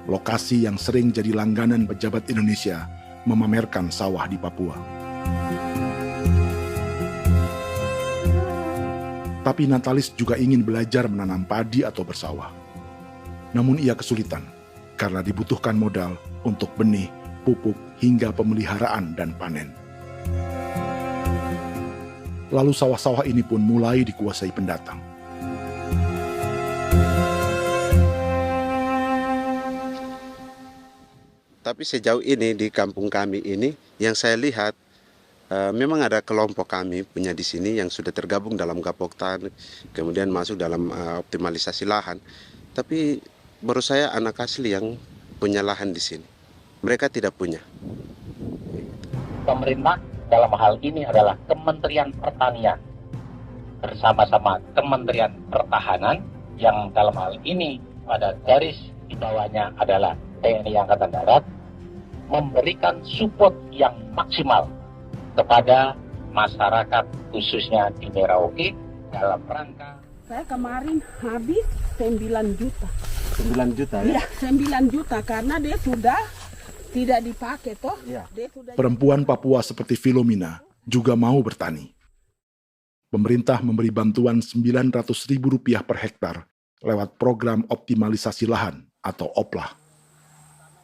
Lokasi yang sering jadi langganan pejabat Indonesia memamerkan sawah di Papua. Tapi Natalis juga ingin belajar menanam padi atau bersawah. Namun ia kesulitan karena dibutuhkan modal untuk benih, pupuk, hingga pemeliharaan dan panen. Lalu sawah-sawah ini pun mulai dikuasai pendatang. Tapi sejauh ini di kampung kami ini yang saya lihat memang ada kelompok kami punya di sini yang sudah tergabung dalam Gapoktan, kemudian masuk dalam optimalisasi lahan. Tapi baru saya anak asli yang punya lahan di sini. Mereka tidak punya. Pemerintah dalam hal ini adalah Kementerian Pertanian bersama-sama Kementerian Pertahanan yang dalam hal ini pada garis di bawahnya adalah TNI Angkatan Darat, memberikan support yang maksimal kepada masyarakat khususnya di Merauke dalam rangka. Saya kemarin habis 9 juta. 9 juta ya? Iya, 9 juta karena dia sudah tidak dipakai toh. Ya. Perempuan Papua seperti Filomina juga mau bertani. Pemerintah memberi bantuan Rp900.000 per hektar lewat program optimalisasi lahan atau OPLAH.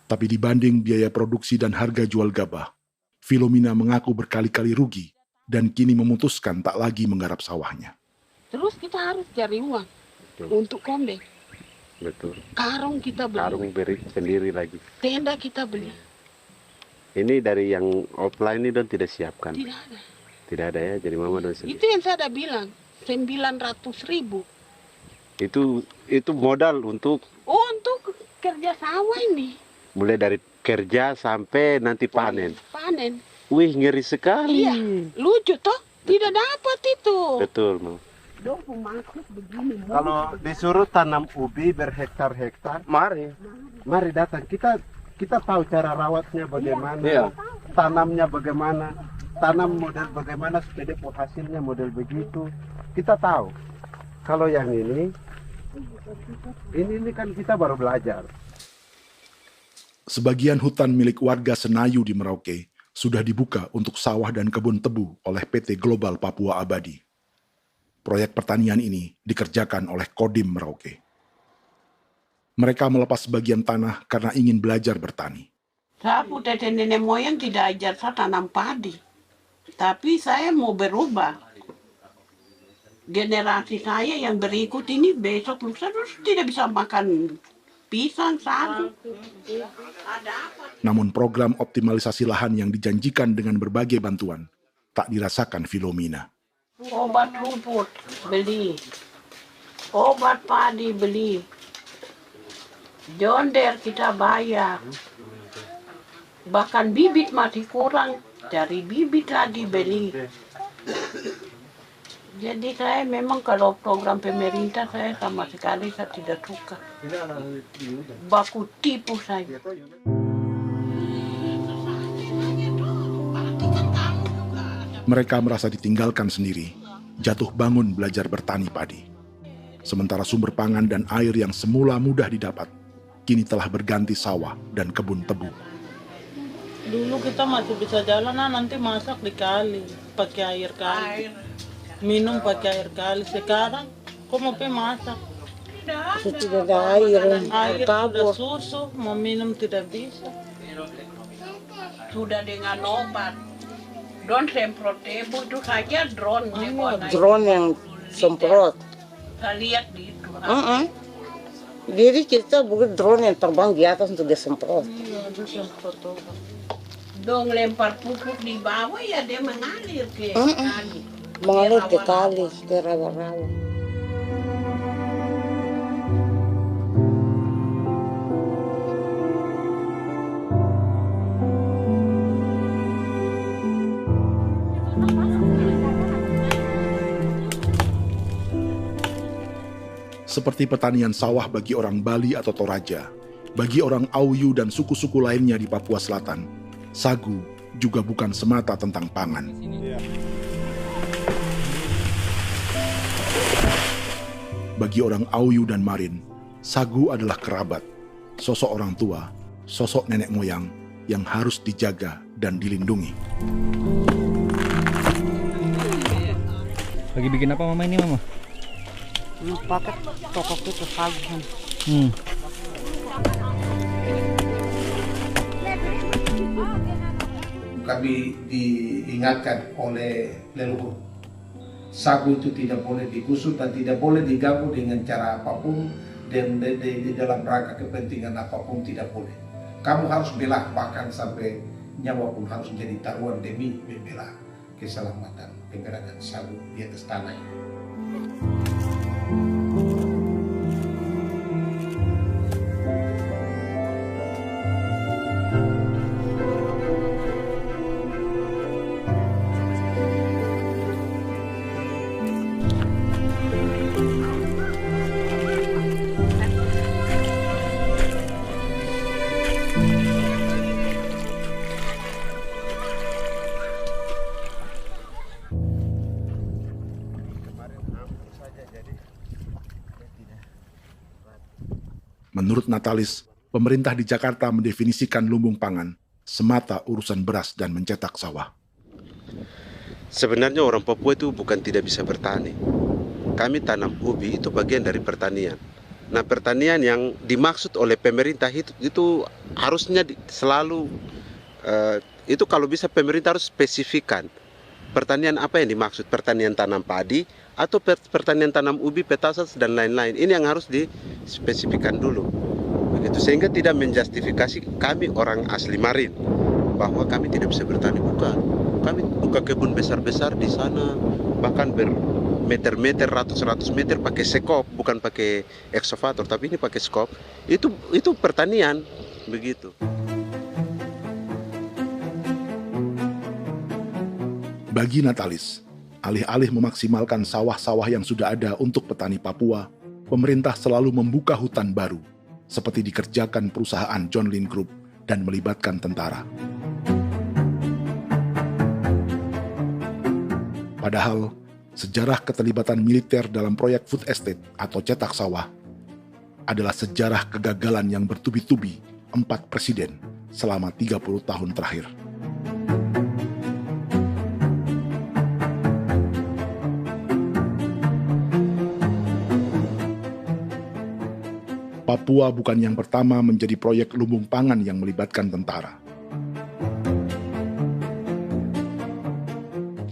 Tapi dibanding biaya produksi dan harga jual gabah, Filomina mengaku berkali-kali rugi dan kini memutuskan tak lagi menggarap sawahnya. Terus kita harus cari uang untuk kombe. Betul. Karung kita beli. Karung beri sendiri lagi. Tenda kita beli. Ini dari yang offline ini don tidak siapkan. Tidak ada. Tidak ada ya, jadi mama don sendiri. Itu yang saya udah bilang, 900.000. Itu modal untuk kerja sawah ini. Mulai dari kerja sampai nanti panen. Panen. Wih, ngeri sekali. Iya, lucu toh? Tidak dapat itu. Betul, Mam. Kalau disuruh tanam ubi berhektar-hektar, mari datang. Kita tahu cara rawatnya bagaimana, iya. Tanamnya bagaimana, tanam model bagaimana supaya hasilnya model begitu. Kita tahu. Kalau yang ini kan kita baru belajar. Sebagian hutan milik warga Senayu di Merauke sudah dibuka untuk sawah dan kebun tebu oleh PT Global Papua Abadi. Proyek pertanian ini dikerjakan oleh Kodim Merauke. Mereka melepas sebagian tanah karena ingin belajar bertani. Saya punya nenek moyang tidak ajar saya tanam padi. Tapi saya mau berubah. Generasi saya yang berikut ini besok lusa tidak bisa makan pisang, sagu. Namun program optimalisasi lahan yang dijanjikan dengan berbagai bantuan tak dirasakan Filomina. Obat rumput beli, obat padi beli, jonder kita bayar, bahkan bibit masih kurang, cari bibit lagi beli. Jadi saya memang kalau program pemerintah saya sama sekali saya tidak suka. Baku tipu saya. Mereka merasa ditinggalkan sendiri, jatuh bangun belajar bertani padi. Sementara sumber pangan dan air yang semula mudah didapat, kini telah berganti sawah dan kebun tebu. Dulu kita masih bisa jalan, nanti masak di kali, pakai air kali. Minum pakai air kali. Sekarang, kok mau masak? Tidak ada air. Air sudah susu, mau minum tidak bisa. Sudah dengan obat. Drone semprot tebu itu saja drone. Drone yang semprot. Saya lihat di itu. Jadi kita bukan drone yang terbang di atas untuk disemprot. Iya, itu semprot obat. Dong lempar pupuk di bawah ya dia mengalir ke kali. Mengalir ke kali, ke rawa-rawa. Seperti pertanian sawah bagi orang Bali atau Toraja, Bagi orang Auyu dan suku-suku lainnya di Papua Selatan, sagu juga bukan semata tentang pangan. Bagi orang Auyu dan Marin, sagu adalah kerabat, sosok orang tua, sosok nenek moyang yang harus dijaga dan dilindungi. Lagi bikin apa mama ini mama? Pakai toko itu sagu. Kami diingatkan oleh leluhur, sagu itu tidak boleh digusur dan tidak boleh diganggu dengan cara apapun, dan di dalam rangka kepentingan apapun tidak boleh. Kamu harus bela, bahkan sampai nyawa pun harus menjadi taruhan demi membela keselamatan pemberangan sagu di atas tanah ini. Menurut Natalis, pemerintah di Jakarta mendefinisikan lumbung pangan semata urusan beras dan mencetak sawah. Sebenarnya orang Papua itu bukan tidak bisa bertani. Kami tanam ubi itu bagian dari pertanian. Nah, pertanian yang dimaksud oleh pemerintah itu harusnya selalu, itu kalau bisa pemerintah harus spesifikkan. Pertanian apa yang dimaksud? Pertanian tanam padi atau pertanian tanam ubi, petasan dan lain-lain. Ini yang harus dispesifikkan dulu. Begitu, sehingga tidak menjustifikasi kami orang asli Marin bahwa kami tidak bisa bertani. Bukan. Kami buka kebun besar-besar di sana, bahkan bermeter-meter, ratus-ratus meter pakai sekop, bukan pakai ekskavator, tapi ini pakai skop. Itu pertanian, begitu. Bagi Natalis, alih-alih memaksimalkan sawah-sawah yang sudah ada untuk petani Papua, pemerintah selalu membuka hutan baru, seperti dikerjakan perusahaan John Lynn Group dan melibatkan tentara. Padahal, sejarah keterlibatan militer dalam proyek food estate atau cetak sawah adalah sejarah kegagalan yang bertubi-tubi 4 presiden selama 30 tahun terakhir. Papua bukan yang pertama menjadi proyek lumbung pangan yang melibatkan tentara.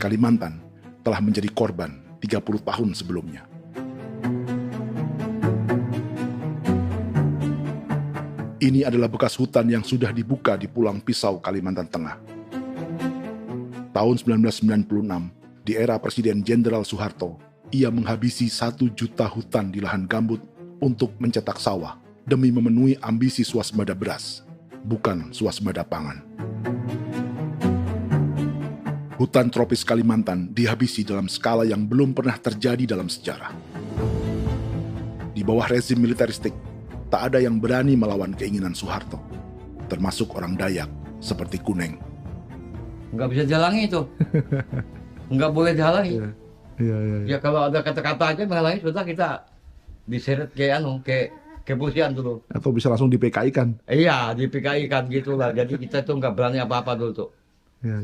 Kalimantan telah menjadi korban 30 tahun sebelumnya. Ini adalah bekas hutan yang sudah dibuka di Pulang Pisau, Kalimantan Tengah. Tahun 1996, di era Presiden Jenderal Soeharto, ia menghabisi 1 juta hutan di lahan gambut untuk mencetak sawah demi memenuhi ambisi swasembada beras, bukan swasembada pangan. Hutan tropis Kalimantan dihabisi dalam skala yang belum pernah terjadi dalam sejarah. Di bawah rezim militeristik, tak ada yang berani melawan keinginan Soeharto, termasuk orang Dayak seperti Kuneng. Nggak bisa dihalangi itu. Nggak boleh dihalangi. Ya kalau ada kata-kata aja menghalangi, sudah kita diseret ke kepolisian dulu. Atau bisa langsung di PKI-kan. Iya, di PKI-kan gitulah. Jadi kita tuh nggak berani apa-apa dulu tuh. Ya.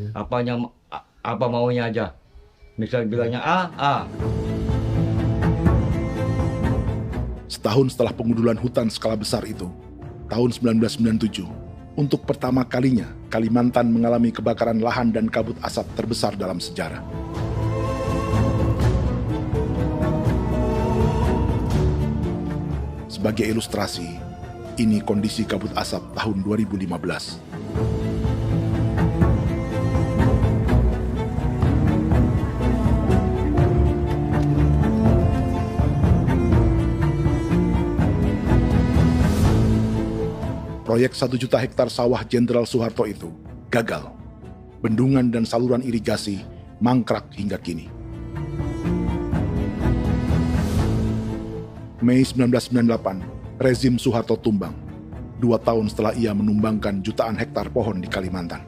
Apa maunya aja. Misal bilangnya A. Setahun setelah pengundulan hutan skala besar itu, tahun 1997, untuk pertama kalinya Kalimantan mengalami kebakaran lahan dan kabut asap terbesar dalam sejarah. Sebagai ilustrasi, ini kondisi kabut asap tahun 2015. Proyek 1 juta hektar sawah Jenderal Soeharto itu gagal. Bendungan dan saluran irigasi mangkrak hingga kini. Mei 1998, rezim Soeharto tumbang. 2 tahun setelah ia menumbangkan jutaan hektar pohon di Kalimantan.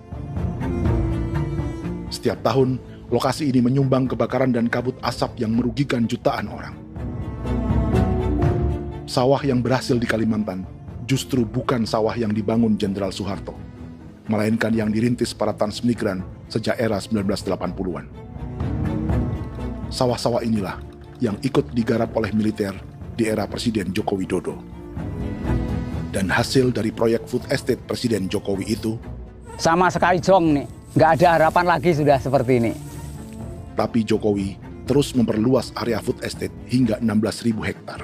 Setiap tahun, lokasi ini menyumbang kebakaran dan kabut asap yang merugikan jutaan orang. Sawah yang berhasil di Kalimantan justru bukan sawah yang dibangun Jenderal Soeharto, melainkan yang dirintis para transmigran sejak era 1980-an. Sawah-sawah inilah yang ikut digarap oleh militer di era Presiden Joko Widodo. Dan hasil dari proyek food estate Presiden Jokowi itu sama sekali jong nih, nggak ada harapan lagi sudah seperti ini. Tapi Jokowi terus memperluas area food estate hingga 16.000 hektar.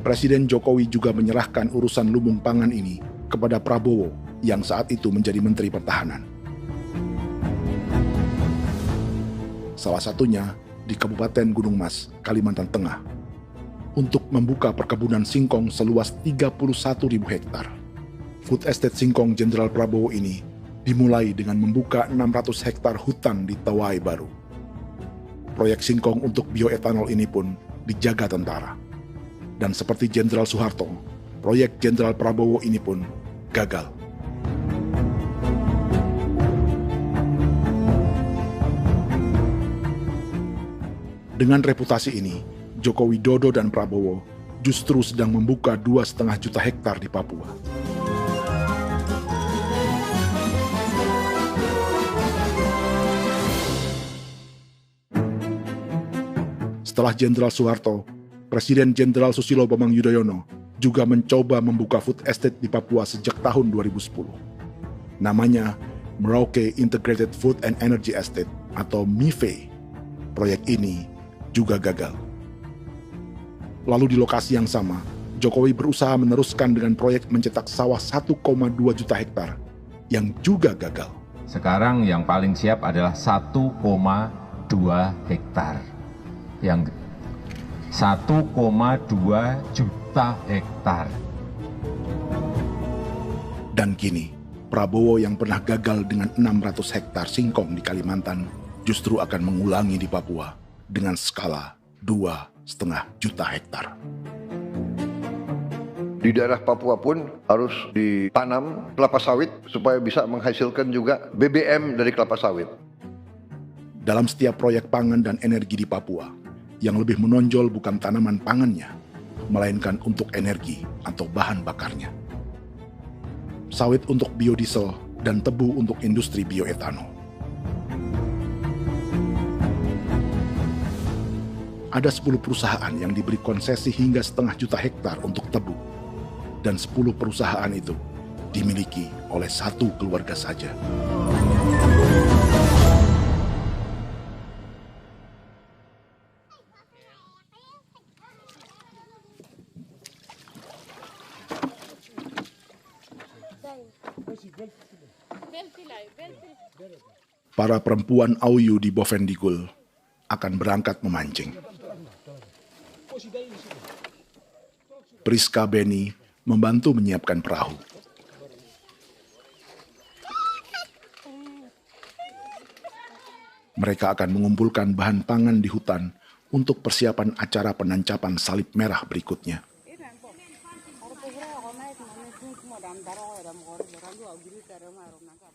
Presiden Jokowi juga menyerahkan urusan lumbung pangan ini kepada Prabowo yang saat itu menjadi Menteri Pertahanan. Salah satunya di Kabupaten Gunung Mas, Kalimantan Tengah, untuk membuka perkebunan singkong seluas 31.000 hektar. Food Estate Singkong Jenderal Prabowo ini dimulai dengan membuka 600 hektar hutan di Tawai Baru. Proyek singkong untuk bioetanol ini pun dijaga tentara. Dan seperti Jenderal Soeharto, proyek Jenderal Prabowo ini pun gagal. Dengan reputasi ini, Joko Widodo dan Prabowo justru sedang membuka 2,5 juta hektar di Papua. Setelah Jenderal Soeharto, Presiden Jenderal Susilo Bambang Yudhoyono juga mencoba membuka food estate di Papua sejak tahun 2010. Namanya Merauke Integrated Food and Energy Estate atau MIFE. Proyek ini juga gagal. Lalu di lokasi yang sama, Jokowi berusaha meneruskan dengan proyek mencetak sawah 1,2 juta hektar yang juga gagal. Sekarang yang paling siap adalah 1,2 hektar. Yang 1,2 juta hektar. Dan kini, Prabowo yang pernah gagal dengan 600 hektar singkong di Kalimantan justru akan mengulangi di Papua dengan skala 2,5 juta hektar. Di daerah Papua pun harus ditanam kelapa sawit supaya bisa menghasilkan juga BBM dari kelapa sawit. Dalam setiap proyek pangan dan energi di Papua, yang lebih menonjol bukan tanaman pangannya, melainkan untuk energi atau bahan bakarnya. Sawit untuk biodiesel dan tebu untuk industri bioetanol. Ada 10 perusahaan yang diberi konsesi hingga 0,5 juta hektar untuk tebu. Dan 10 perusahaan itu dimiliki oleh 1 keluarga saja. Para perempuan Auyu di Bovendigul akan berangkat memancing. Priska Beni membantu menyiapkan perahu. Mereka akan mengumpulkan bahan pangan di hutan untuk persiapan acara penancapan salib merah berikutnya.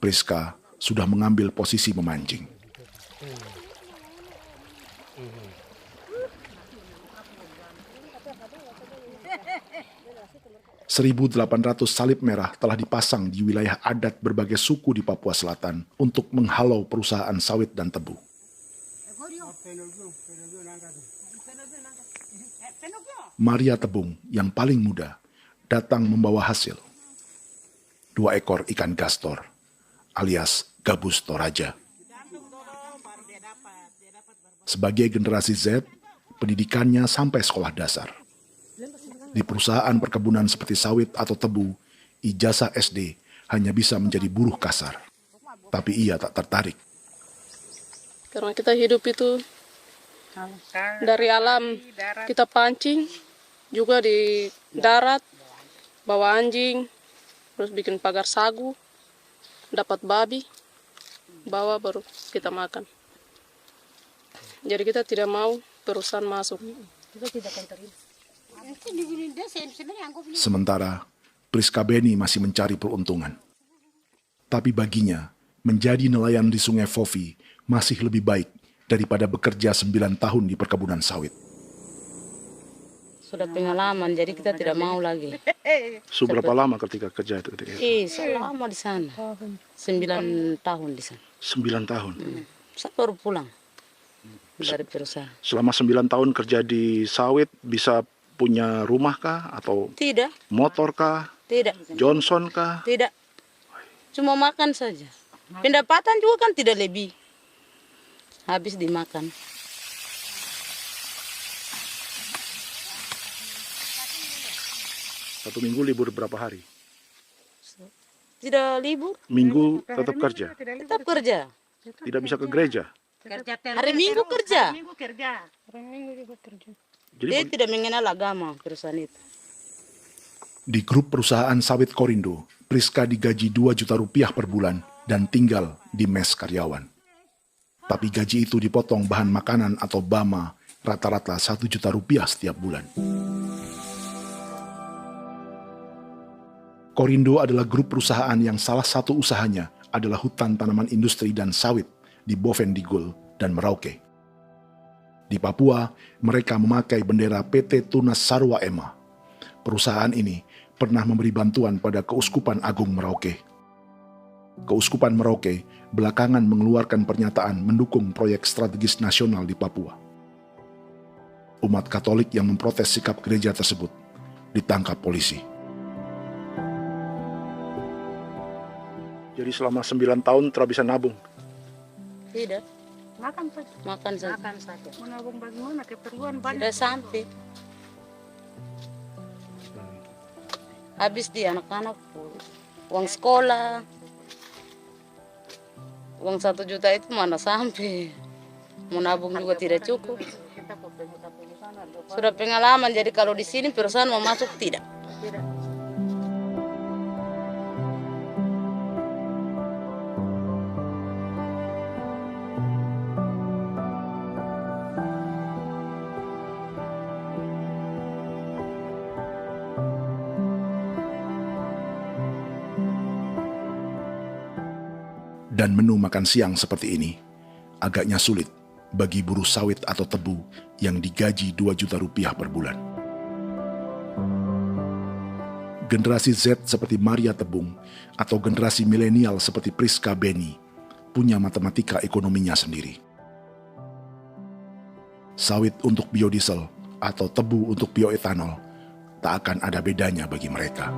Priska sudah mengambil posisi memancing. 1.800 salib merah telah dipasang di wilayah adat berbagai suku di Papua Selatan untuk menghalau perusahaan sawit dan tebu. Maria Tebung yang paling muda datang membawa hasil. 2 ekor ikan gastor alias gabus toraja. Sebagai generasi Z, pendidikannya sampai sekolah dasar. Di perusahaan perkebunan seperti sawit atau tebu, ijazah SD hanya bisa menjadi buruh kasar. Tapi ia tak tertarik. Karena kita hidup itu dari alam, kita pancing, juga di darat, bawa anjing, terus bikin pagar sagu, dapat babi, bawa baru kita makan. Jadi kita tidak mau perusahaan masuk. Kita tidak akan terima. Sementara Priska Beni masih mencari peruntungan. Tapi baginya, menjadi nelayan di Sungai Fofi masih lebih baik daripada bekerja 9 tahun di perkebunan sawit. Sudah pengalaman, jadi kita tidak mau lagi. Seberapa lama ketika kerja itu? Selama di sana. 9 tahun di sana. 9 tahun? Saya baru pulang dari perusahaan. Selama 9 tahun kerja di sawit, bisa punya rumah kah? Atau tidak. Motor kah? Tidak. Johnson kah? Tidak. Cuma makan saja. Pendapatan juga kan tidak lebih. Habis dimakan. Satu minggu libur berapa hari? Tidak libur. Minggu tetap kerja? Tetap kerja. Tidak bisa ke gereja? Hari Minggu kerja. Hari Minggu juga kerja. Jadi dia tidak mengenal agama perusahaan itu. Di grup perusahaan sawit Korindo, Priska digaji 2 juta rupiah per bulan dan tinggal di mes karyawan. Tapi gaji itu dipotong bahan makanan atau BAMA rata-rata 1 juta rupiah setiap bulan. Korindo adalah grup perusahaan yang salah satu usahanya adalah hutan tanaman industri dan sawit di Bovendigul dan Merauke. Di Papua, mereka memakai bendera PT Tunas Sarwa Ema. Perusahaan ini pernah memberi bantuan pada Keuskupan Agung Merauke. Keuskupan Merauke belakangan mengeluarkan pernyataan mendukung proyek strategis nasional di Papua. Umat Katolik yang memprotes sikap gereja tersebut ditangkap polisi. Jadi selama 9 tahun tidak bisa nabung? Tidak. Makan saja. Makan saja. Makan saja. Menabung bagaimana? Keperluan banyak. Tidak sampai. Habis di anak-anak uang sekolah. Uang 1 juta itu mana sampai. Mau nabung juga tidak cukup. Sudah pengalaman, jadi kalau di sini perusahaan mau masuk tidak. Tidak. Dan menu makan siang seperti ini agaknya sulit bagi buruh sawit atau tebu yang digaji 2 juta rupiah per bulan. Generasi Z seperti Maria Tebung atau generasi milenial seperti Priska Beni punya matematika ekonominya sendiri. Sawit untuk biodiesel atau tebu untuk bioetanol tak akan ada bedanya bagi mereka.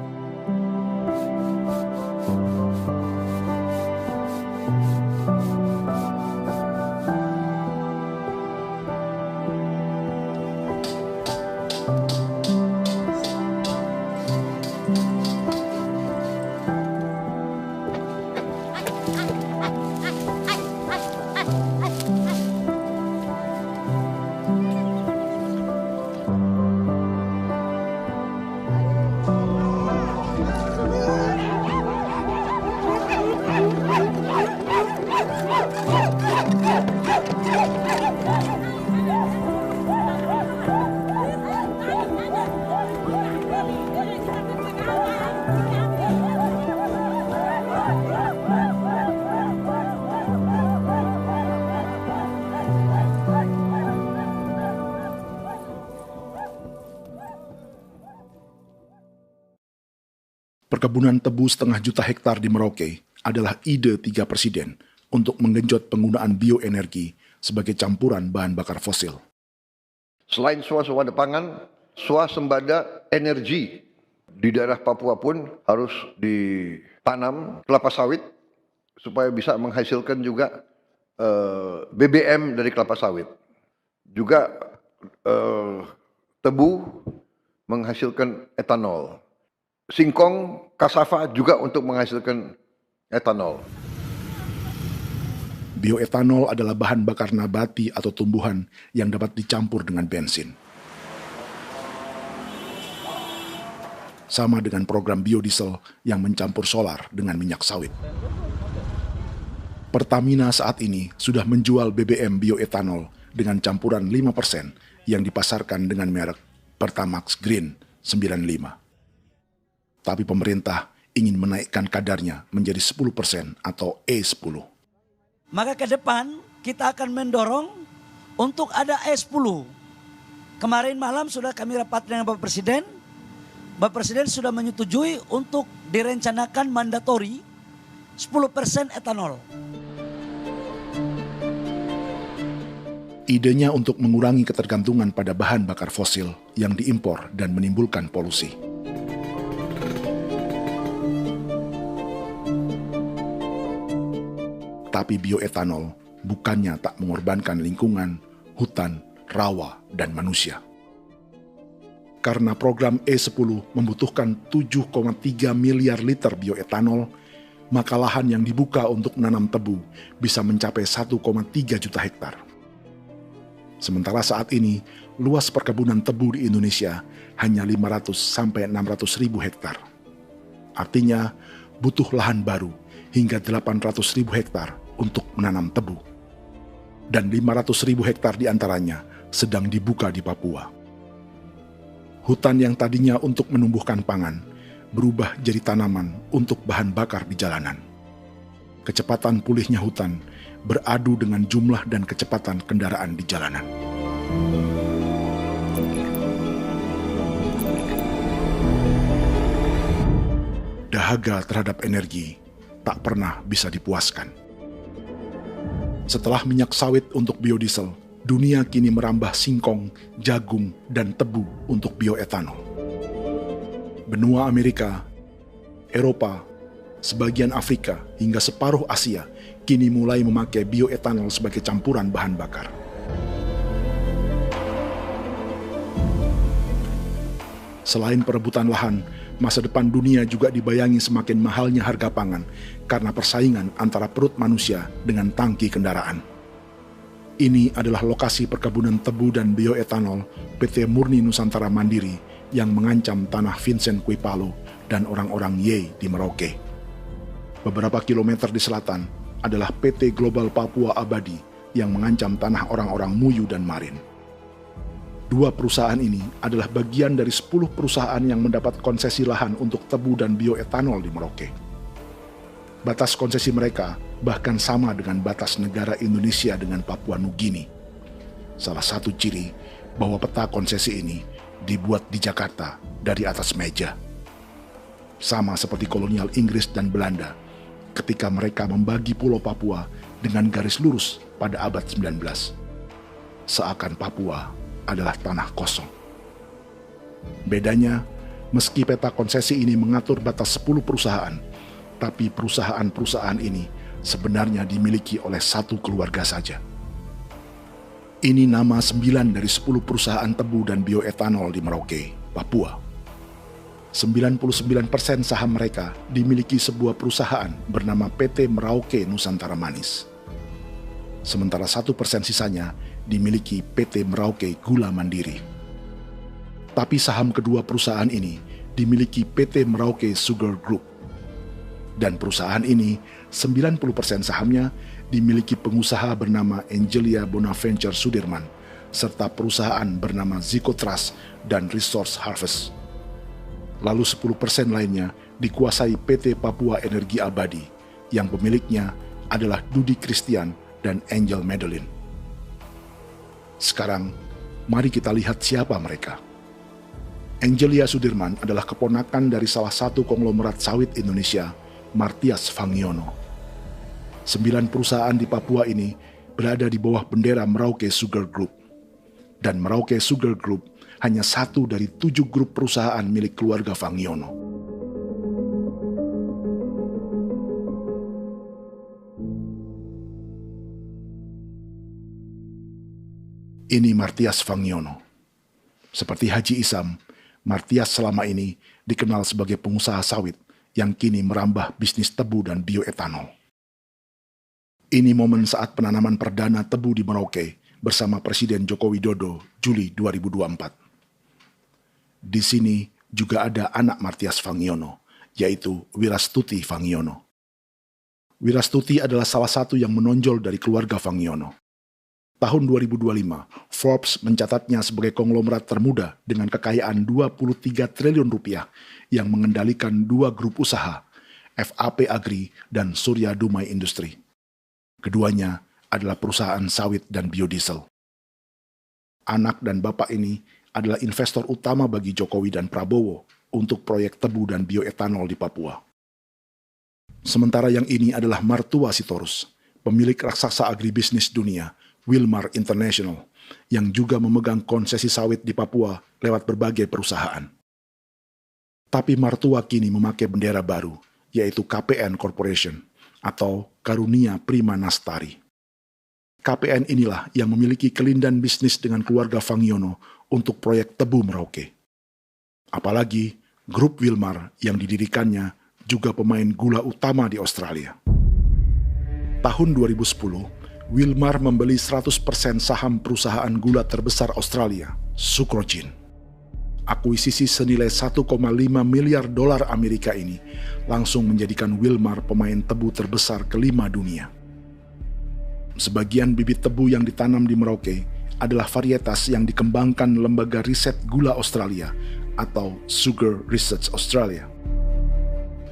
Perkebunan tebu 1,5 juta hektar di Merauke adalah ide 3 presiden untuk menggenjot penggunaan bioenergi sebagai campuran bahan bakar fosil. Selain swasembada pangan, swasembada energi di daerah Papua pun harus ditanam kelapa sawit supaya bisa menghasilkan juga BBM dari kelapa sawit. Juga tebu menghasilkan etanol. Singkong, kasava juga untuk menghasilkan etanol. Bioetanol adalah bahan bakar nabati atau tumbuhan yang dapat dicampur dengan bensin. Sama dengan program biodiesel yang mencampur solar dengan minyak sawit. Pertamina saat ini sudah menjual BBM bioetanol dengan campuran 5% yang dipasarkan dengan merek Pertamax Green 95. Tapi pemerintah ingin menaikkan kadarnya menjadi 10% atau E10. Maka ke depan kita akan mendorong untuk ada E10. Kemarin malam sudah kami rapat dengan Bapak Presiden. Bapak Presiden sudah menyetujui untuk direncanakan mandatori 10% etanol. Idenya untuk mengurangi ketergantungan pada bahan bakar fosil yang diimpor dan menimbulkan polusi. Tapi bioetanol bukannya tak mengorbankan lingkungan, hutan, rawa, dan manusia. Karena program E10 membutuhkan 7,3 miliar liter bioetanol, maka lahan yang dibuka untuk menanam tebu bisa mencapai 1,3 juta hektar. Sementara saat ini, luas perkebunan tebu di Indonesia hanya 500 sampai 600 ribu hektar. Artinya, butuh lahan baru hingga 800 ribu hektar untuk menanam tebu. Dan 500 ribu hektar diantaranya sedang dibuka di Papua. Hutan yang tadinya untuk menumbuhkan pangan berubah jadi tanaman untuk bahan bakar di jalanan. Kecepatan pulihnya hutan beradu dengan jumlah dan kecepatan kendaraan di jalanan. Dahaga terhadap energi tak pernah bisa dipuaskan. Setelah minyak sawit untuk biodiesel, dunia kini merambah singkong, jagung, dan tebu untuk bioetanol. Benua Amerika, Eropa, sebagian Afrika, hingga separuh Asia kini mulai memakai bioetanol sebagai campuran bahan bakar. Selain perebutan lahan, masa depan dunia juga dibayangi semakin mahalnya harga pangan karena persaingan antara perut manusia dengan tangki kendaraan. Ini adalah lokasi perkebunan tebu dan bioetanol PT Murni Nusantara Mandiri yang mengancam tanah Vincent Quipalo dan orang-orang Ye di Merauke. Beberapa kilometer di selatan adalah PT Global Papua Abadi yang mengancam tanah orang-orang Muyu dan Marin. Dua perusahaan ini adalah bagian dari 10 perusahaan yang mendapat konsesi lahan untuk tebu dan bioetanol di Merauke. Batas konsesi mereka bahkan sama dengan batas negara Indonesia dengan Papua Nugini. Salah satu ciri bahwa peta konsesi ini dibuat di Jakarta dari atas meja. Sama seperti kolonial Inggris dan Belanda ketika mereka membagi Pulau Papua dengan garis lurus pada abad 19. Seakan Papua adalah tanah kosong. Bedanya, meski peta konsesi ini mengatur batas 10 perusahaan, tapi perusahaan-perusahaan ini sebenarnya dimiliki oleh satu keluarga saja. Ini nama 9 dari 10 perusahaan tebu dan bioetanol di Merauke, Papua. 99% saham mereka dimiliki sebuah perusahaan bernama PT Merauke Nusantara Manis. Sementara 1% sisanya dimiliki PT Merauke Gula Mandiri. Tapi saham kedua perusahaan ini dimiliki PT Merauke Sugar Group. Dan perusahaan ini, 90% sahamnya dimiliki pengusaha bernama Angelia Bonaventure Sudirman, serta perusahaan bernama Zico Trust dan Resource Harvest. Lalu 10% lainnya dikuasai PT Papua Energi Abadi, yang pemiliknya adalah Dudi Christian dan Angel Madeline. Sekarang, mari kita lihat siapa mereka. Angelia Sudirman adalah keponakan dari salah satu konglomerat sawit Indonesia, Martias Fangiono. 9 perusahaan di Papua ini berada di bawah bendera Merauke Sugar Group. Dan Merauke Sugar Group hanya satu dari 7 grup perusahaan milik keluarga Fangiono. Ini Martias Fangiono. Seperti Haji Isam, Martias selama ini dikenal sebagai pengusaha sawit yang kini merambah bisnis tebu dan bioetanol. Ini momen saat penanaman perdana tebu di Merauke bersama Presiden Joko Widodo Juli 2024. Di sini juga ada anak Martias Fangiono, yaitu Wirastuti Fangiono. Wirastuti adalah salah satu yang menonjol dari keluarga Fangiono. Tahun 2025, Forbes mencatatnya sebagai konglomerat termuda dengan kekayaan 23 triliun rupiah yang mengendalikan 2 grup usaha, FAP Agri dan Surya Dumai Industri. Keduanya adalah perusahaan sawit dan biodiesel. Anak dan bapak ini adalah investor utama bagi Jokowi dan Prabowo untuk proyek tebu dan bioetanol di Papua. Sementara yang ini adalah Martua Sitorus, pemilik raksasa agribisnis dunia, Wilmar International, yang juga memegang konsesi sawit di Papua lewat berbagai perusahaan. Tapi Martua kini memakai bendera baru, yaitu KPN Corporation atau Karunia Prima Nastari. KPN inilah yang memiliki kelindan bisnis dengan keluarga Fangiono untuk proyek tebu Merauke. Apalagi grup Wilmar yang didirikannya juga pemain gula utama di Australia. Tahun 2010, Wilmar membeli 100% saham perusahaan gula terbesar Australia, Sucrogin. Akuisisi senilai 1,5 miliar dolar Amerika ini langsung menjadikan Wilmar pemain tebu terbesar kelima dunia. Sebagian bibit tebu yang ditanam di Merauke adalah varietas yang dikembangkan Lembaga Riset Gula Australia atau Sugar Research Australia.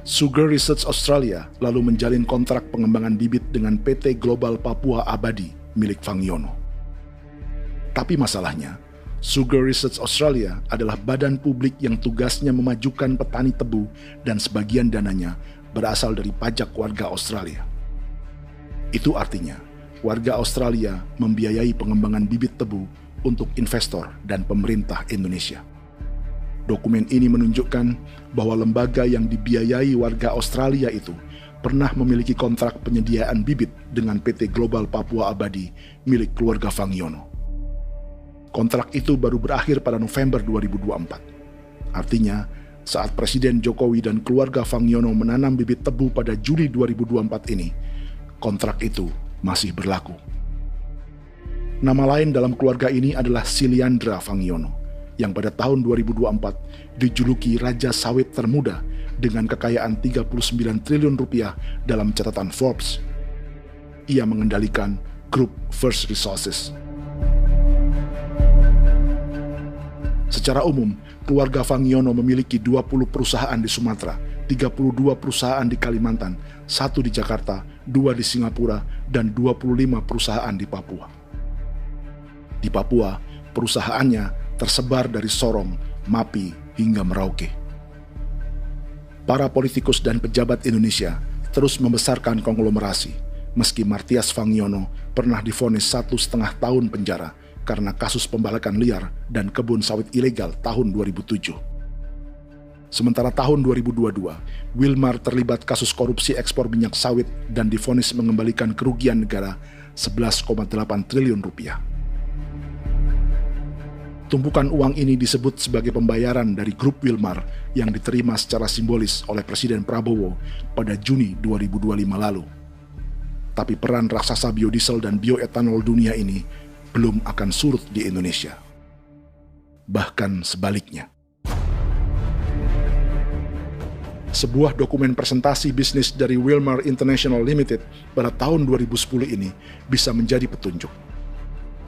Sugar Research Australia lalu menjalin kontrak pengembangan bibit dengan PT Global Papua Abadi milik Fangiono. Tapi masalahnya, Sugar Research Australia adalah badan publik yang tugasnya memajukan petani tebu dan sebagian dananya berasal dari pajak warga Australia. Itu artinya, warga Australia membiayai pengembangan bibit tebu untuk investor dan pemerintah Indonesia. Dokumen ini menunjukkan bahwa lembaga yang dibiayai warga Australia itu pernah memiliki kontrak penyediaan bibit dengan PT Global Papua Abadi milik keluarga Fangiono. Kontrak itu baru berakhir pada November 2024. Artinya, saat Presiden Jokowi dan keluarga Fangiono menanam bibit tebu pada Juli 2024 ini, kontrak itu masih berlaku. Nama lain dalam keluarga ini adalah Siliandra Fangiono, yang pada tahun 2024 dijuluki Raja Sawit Termuda dengan kekayaan 39 triliun rupiah dalam catatan Forbes. Ia mengendalikan grup First Resources. Secara umum, keluarga Fangiono memiliki 20 perusahaan di Sumatera, 32 perusahaan di Kalimantan, 1 di Jakarta, 2 di Singapura, dan 25 perusahaan di Papua. Di Papua, perusahaannya tersebar dari Sorong, Mapi, hingga Merauke. Para politikus dan pejabat Indonesia terus membesarkan konglomerasi, meski Martias Fangiono pernah divonis 1,5 tahun penjara karena kasus pembalakan liar dan kebun sawit ilegal tahun 2007. Sementara tahun 2022, Wilmar terlibat kasus korupsi ekspor minyak sawit dan divonis mengembalikan kerugian negara 11,8 triliun rupiah. Tumpukan uang ini disebut sebagai pembayaran dari grup Wilmar yang diterima secara simbolis oleh Presiden Prabowo pada Juni 2025 lalu. Tapi peran raksasa biodiesel dan bioetanol dunia ini belum akan surut di Indonesia. Bahkan sebaliknya. Sebuah dokumen presentasi bisnis dari Wilmar International Limited pada tahun 2010 ini bisa menjadi petunjuk.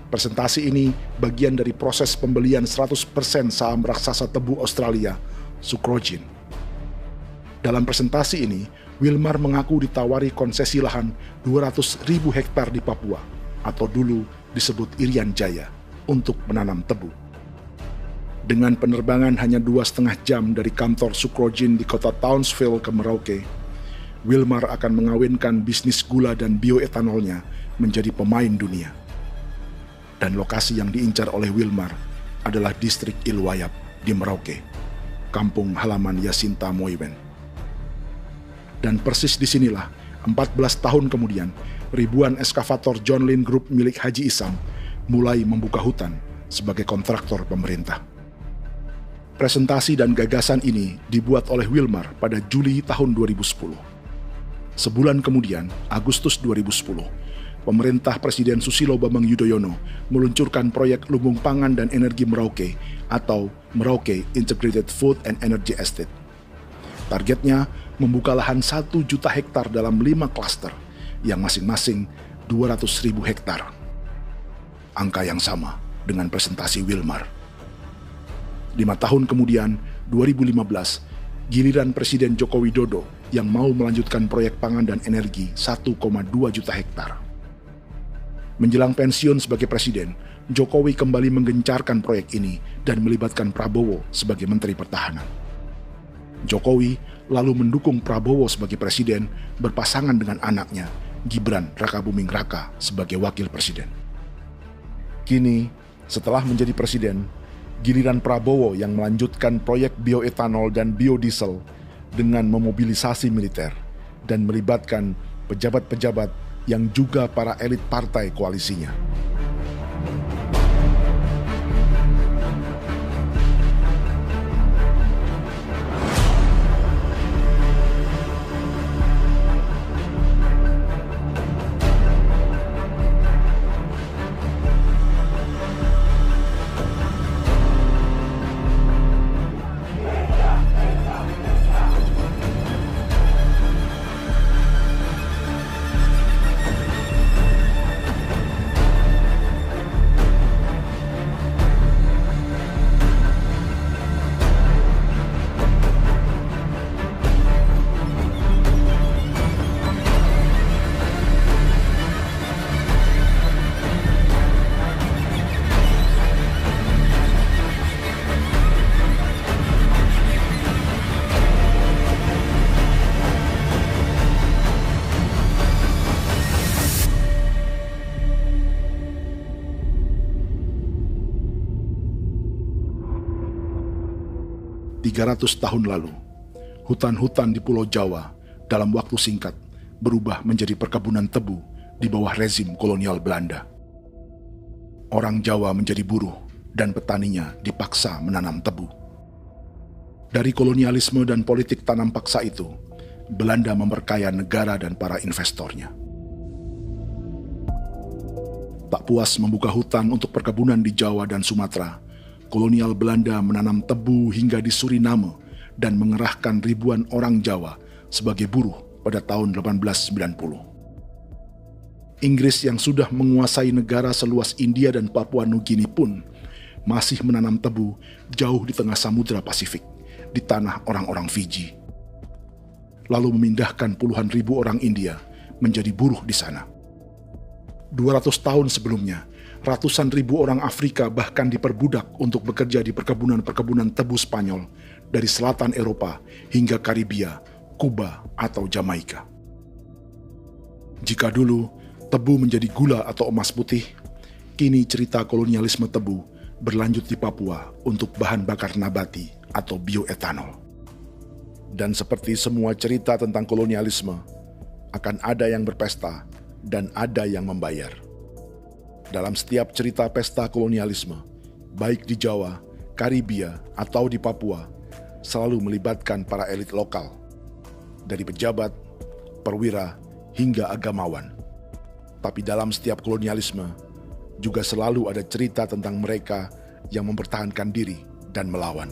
Presentasi ini bagian dari proses pembelian 100% saham raksasa tebu Australia, Sucrogin. Dalam presentasi ini, Wilmar mengaku ditawari konsesi lahan 200.000 hektar di Papua, atau dulu disebut Irian Jaya, untuk menanam tebu. Dengan penerbangan hanya 2,5 jam dari kantor Sucrogin di kota Townsville ke Merauke, Wilmar akan mengawinkan bisnis gula dan bioetanolnya menjadi pemain dunia. Dan lokasi yang diincar oleh Wilmar adalah distrik Ilwayap di Merauke, kampung halaman Yasinta Moiwen. Dan persis disinilah, 14 tahun kemudian, ribuan eskavator John Lynn Group milik Haji Isam mulai membuka hutan sebagai kontraktor pemerintah. Presentasi dan gagasan ini dibuat oleh Wilmar pada Juli tahun 2010. Sebulan kemudian, Agustus 2010, pemerintah Presiden Susilo Bambang Yudhoyono meluncurkan proyek Lumbung Pangan dan Energi Merauke atau Merauke Integrated Food and Energy Estate. Targetnya membuka lahan 1 juta hektar dalam 5 klaster yang masing-masing 200.000 hektar. angka yang sama dengan presentasi Wilmar. 5 tahun kemudian, 2015, giliran Presiden Joko Widodo yang mau melanjutkan proyek pangan dan energi 1,2 juta hektar. Menjelang pensiun sebagai presiden, Jokowi kembali menggencarkan proyek ini dan melibatkan Prabowo sebagai Menteri Pertahanan. Jokowi lalu mendukung Prabowo sebagai presiden berpasangan dengan anaknya, Gibran Rakabuming Raka sebagai wakil presiden. Kini, setelah menjadi presiden, giliran Prabowo yang melanjutkan proyek bioetanol dan biodiesel dengan memobilisasi militer dan melibatkan pejabat-pejabat yang juga para elit partai koalisinya. Tahun lalu, hutan-hutan di Pulau Jawa dalam waktu singkat berubah menjadi perkebunan tebu di bawah rezim kolonial Belanda. Orang Jawa menjadi buruh dan petaninya dipaksa menanam tebu. Dari kolonialisme dan politik tanam paksa itu, Belanda memperkaya negara dan para investornya. Tak puas membuka hutan untuk perkebunan di Jawa dan Sumatera, kolonial Belanda menanam tebu hingga di Suriname dan mengerahkan ribuan orang Jawa sebagai buruh pada tahun 1890. Inggris yang sudah menguasai negara seluas India dan Papua Nugini pun masih menanam tebu jauh di tengah Samudra Pasifik, di tanah orang-orang Fiji. Lalu memindahkan puluhan ribu orang India menjadi buruh di sana. 200 tahun sebelumnya, ratusan ribu orang Afrika bahkan diperbudak untuk bekerja di perkebunan-perkebunan tebu Spanyol dari selatan Eropa hingga Karibia, Kuba, atau Jamaika. Jika dulu tebu menjadi gula atau emas putih, kini cerita kolonialisme tebu berlanjut di Papua untuk bahan bakar nabati atau bioetanol. Dan seperti semua cerita tentang kolonialisme, akan ada yang berpesta dan ada yang membayar. Dalam setiap cerita pesta kolonialisme, baik di Jawa, Karibia, atau di Papua, selalu melibatkan para elit lokal, dari pejabat, perwira, hingga agamawan. Tapi dalam setiap kolonialisme, juga selalu ada cerita tentang mereka yang mempertahankan diri dan melawan.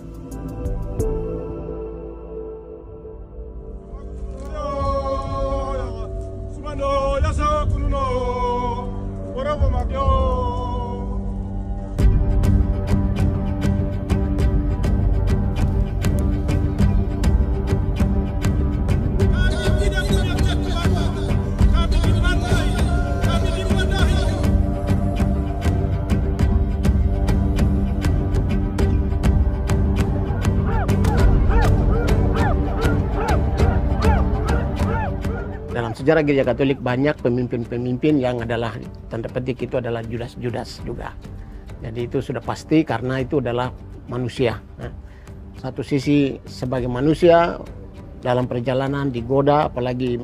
Sejarah Gereja Katolik banyak pemimpin-pemimpin yang adalah tanda petik itu adalah Judas juga. Jadi itu sudah pasti karena itu adalah manusia. Nah, satu sisi sebagai manusia dalam perjalanan digoda, apalagi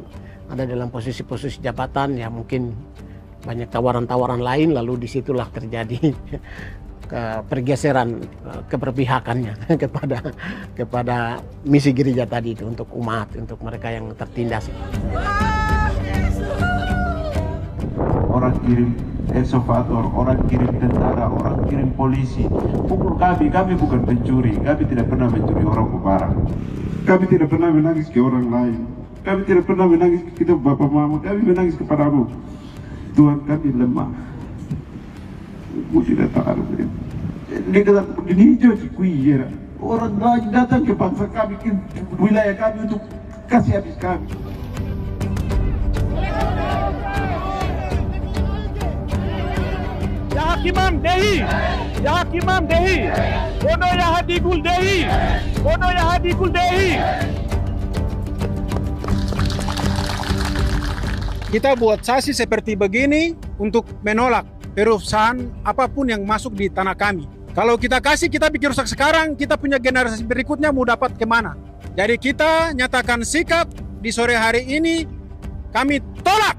ada dalam posisi-posisi jabatan ya mungkin banyak tawaran-tawaran lain, lalu disitulah terjadi pergeseran keberpihakannya kepada misi gereja tadi itu untuk umat, untuk mereka yang tertindas. Orang kirim eksavator, orang kirim tentara, orang kirim polisi. Pukul kami bukan pencuri, kami tidak pernah mencuri orang barang. Kami tidak pernah menangis ke orang lain. Kami tidak pernah menangis ke kita bapak mama, kami menangis kepadamu. Tuhan kami lemah. Mesti datang ada begitu. Dia kata begini hijau cikui ya. Orang datang ke bangsa kami, ke wilayah kami untuk kasih habis kami. Ya Hakimam Dehi, Ya Hakimam Dehi, Bono Ya Hadikul Dehi, Bono Ya Hadikul Dehi. Kita buat sasi seperti begini untuk menolak perusahaan apapun yang masuk di tanah kami. Kalau kita kasih, kita bikin rusak sekarang, kita punya generasi berikutnya mau dapat kemana. Jadi kita nyatakan sikap di sore hari ini, kami tolak.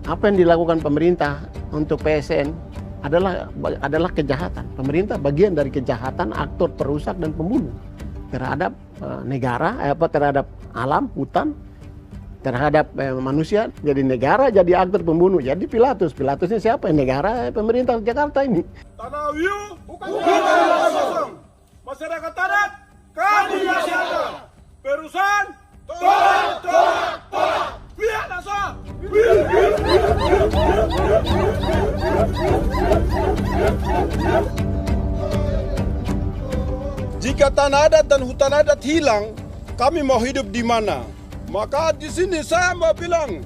Apa yang dilakukan pemerintah untuk PSN adalah kejahatan. Pemerintah bagian dari kejahatan, aktor perusak dan pembunuh terhadap negara, terhadap alam, hutan, terhadap manusia. Jadi negara jadi aktor pembunuh. Jadi Pilatusnya siapa? Negara, pemerintah Jakarta ini. Tanah Wiu bukan kosong. Masyarakat adat kami siapa? Perusahaan tolak. Biar asal. Jika tanah adat dan hutan adat hilang, kami mau hidup di mana? Maka di sini saya mau bilang,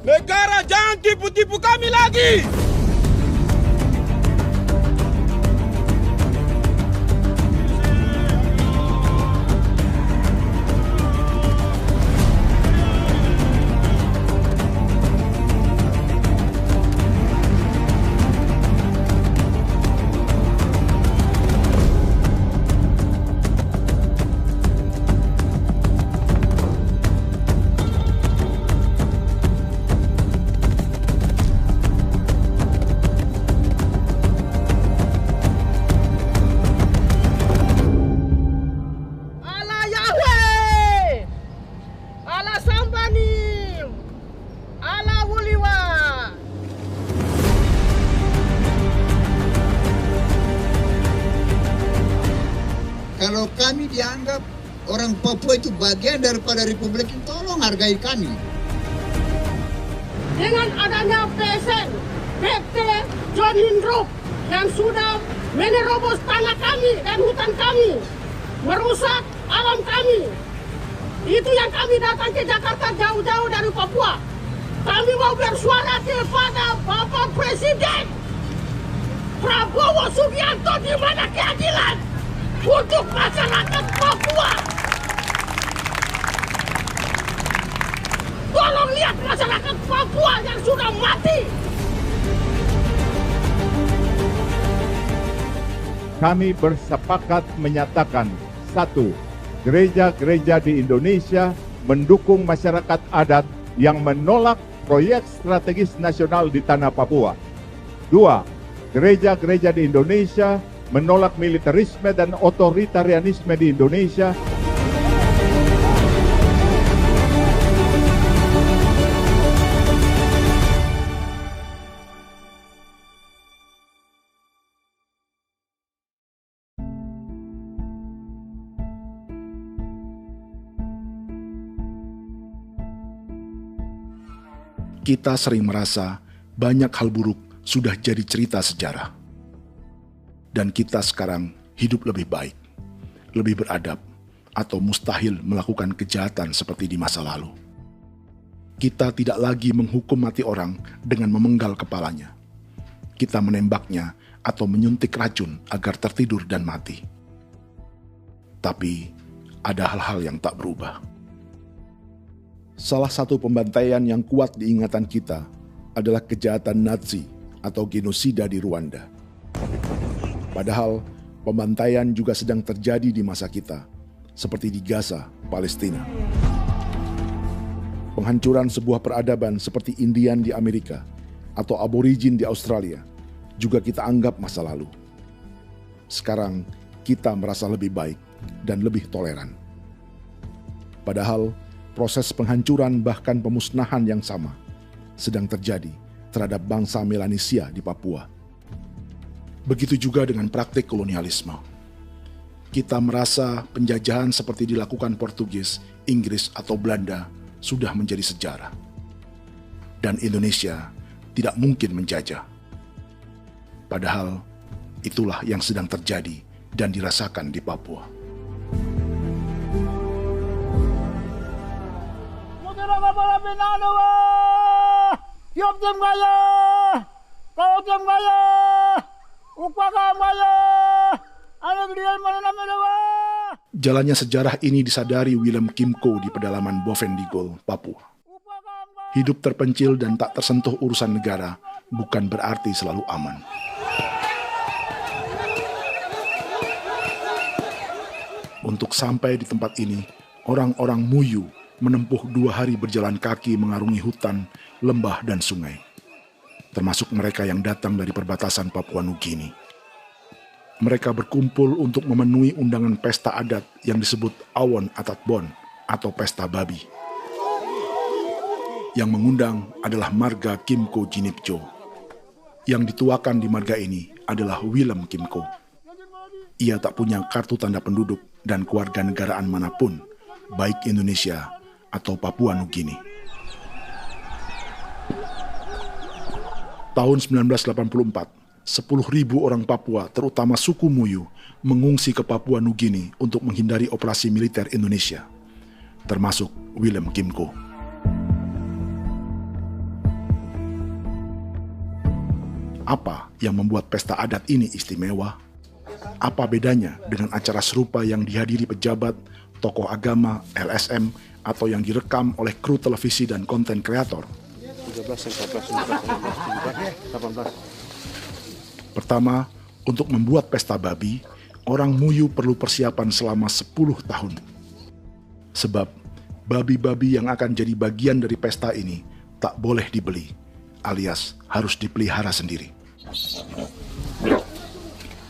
negara jangan tipu-tipu kami lagi. Kalau kami dianggap orang Papua itu bagian daripada Republik ini, tolong hargai kami. Dengan adanya PSN, PT John Group yang sudah menerobos tanah kami dan hutan kami, merusak alam kami. Itu yang kami datang ke Jakarta jauh-jauh dari Papua. Kami mau bersuara kepada Bapak Presiden Prabowo Subianto, di mana keadilan untuk masyarakat Papua. Tolong lihat masyarakat Papua yang sudah mati. Kami bersepakat menyatakan, 1. Gereja-gereja di Indonesia mendukung masyarakat adat yang menolak proyek strategis nasional di tanah Papua. 2. Gereja-gereja di Indonesia menolak militerisme dan otoritarianisme di Indonesia. Kita sering merasa banyak hal buruk sudah jadi cerita sejarah. Dan kita sekarang hidup lebih baik, lebih beradab, atau mustahil melakukan kejahatan seperti di masa lalu. Kita tidak lagi menghukum mati orang dengan memenggal kepalanya. Kita menembaknya atau menyuntik racun agar tertidur dan mati. Tapi ada hal-hal yang tak berubah. Salah satu pembantaian yang kuat di ingatan kita adalah kejahatan Nazi atau genosida di Rwanda. Padahal pembantaian juga sedang terjadi di masa kita, seperti di Gaza, Palestina. Penghancuran sebuah peradaban seperti Indian di Amerika atau aborigin di Australia juga kita anggap masa lalu. Sekarang kita merasa lebih baik dan lebih toleran. Padahal proses penghancuran bahkan pemusnahan yang sama sedang terjadi terhadap bangsa Melanesia di Papua. Begitu juga dengan praktik kolonialisme. Kita merasa penjajahan seperti dilakukan Portugis, Inggris, atau Belanda sudah menjadi sejarah. Dan Indonesia tidak mungkin menjajah. Padahal itulah yang sedang terjadi dan dirasakan di Papua. Jalannya sejarah ini disadari Willem Kimco di pedalaman Bovendigol, Papua. Hidup terpencil dan tak tersentuh urusan negara bukan berarti selalu aman. Untuk sampai di tempat ini, orang-orang Muyu menempuh 2 hari berjalan kaki mengarungi hutan, lembah, dan sungai. Termasuk mereka yang datang dari perbatasan Papua Nugini. Mereka berkumpul untuk memenuhi undangan pesta adat yang disebut Awon Atatbon atau Pesta Babi. Yang mengundang adalah marga Kimco Jinipjo. Yang dituakan di marga ini adalah Willem Kimco. Ia tak punya kartu tanda penduduk dan kewarganegaraan manapun, baik Indonesia atau Papua Nugini. Tahun 1984, 10.000 orang Papua, terutama suku Muyu, mengungsi ke Papua Nugini untuk menghindari operasi militer Indonesia, termasuk Willem Kimco. Apa yang membuat pesta adat ini istimewa? Apa bedanya dengan acara serupa yang dihadiri pejabat, tokoh agama, LSM, atau yang direkam oleh kru televisi dan konten kreator? 13, 14, 15, 18. Pertama, untuk membuat pesta babi, orang Muyu perlu persiapan selama 10 tahun. Sebab, babi-babi yang akan jadi bagian dari pesta ini tak boleh dibeli, alias harus dipelihara sendiri.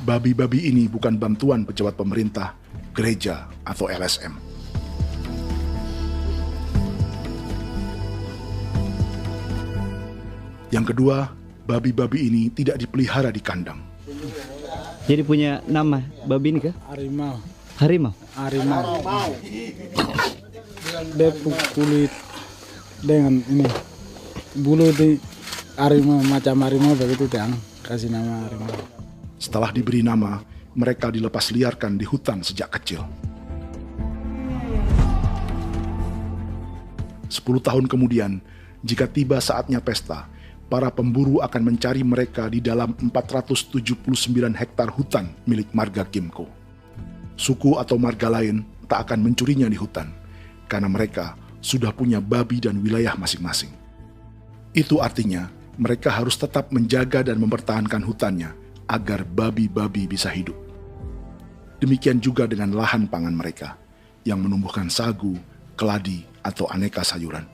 Babi-babi ini bukan bantuan pejabat pemerintah, gereja, atau LSM. Yang kedua, babi-babi ini tidak dipelihara di kandang. Jadi punya nama babi ini kah? Harimau. Harimau? Harimau. Dia kulit dengan ini bulu di harimau, macam harimau begitu kan, kasih nama harimau. Setelah diberi nama, mereka dilepas liarkan di hutan sejak kecil. 10 tahun kemudian, jika tiba saatnya pesta, para pemburu akan mencari mereka di dalam 479 hektar hutan milik marga Kimco. Suku atau marga lain tak akan mencurinya di hutan, karena mereka sudah punya babi dan wilayah masing-masing. Itu artinya mereka harus tetap menjaga dan mempertahankan hutannya agar babi-babi bisa hidup. Demikian juga dengan lahan pangan mereka, yang menumbuhkan sagu, keladi, atau aneka sayuran.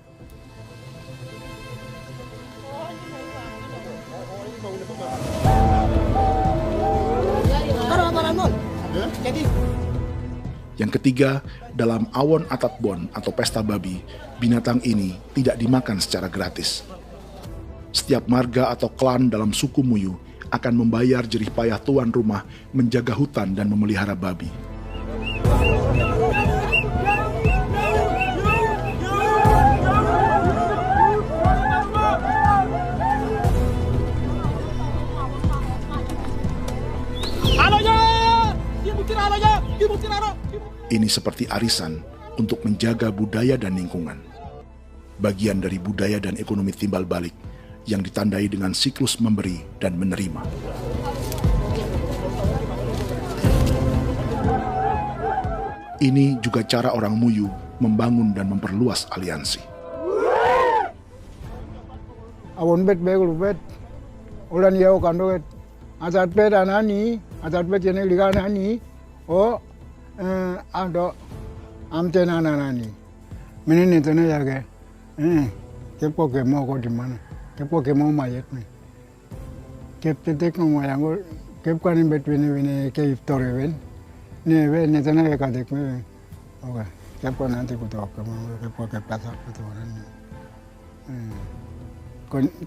Yang ketiga, dalam Awon Atatbon atau pesta babi, binatang ini tidak dimakan secara gratis. Setiap marga atau klan dalam suku Muyu akan membayar jerih payah tuan rumah menjaga hutan dan memelihara babi. Ini seperti arisan untuk menjaga budaya dan lingkungan. Bagian dari budaya dan ekonomi timbal balik yang ditandai dengan siklus memberi dan menerima. Ini juga cara orang Muyu membangun dan memperluas aliansi. Awon bet begul bet, ulan yau kando bet, asat bet anani, asat bet jenek liga anani, oh, ado, amten anani, menini tene jaga, kepo kemo ko di mana, kepo kemo mayat nih, kep tetek no mayangul, kep kanin bet wini ke iftore wen, ne wen ne tene ya kadek nih, oke, kepo nanti kutok kemo, kepo kepasak kutok nanti.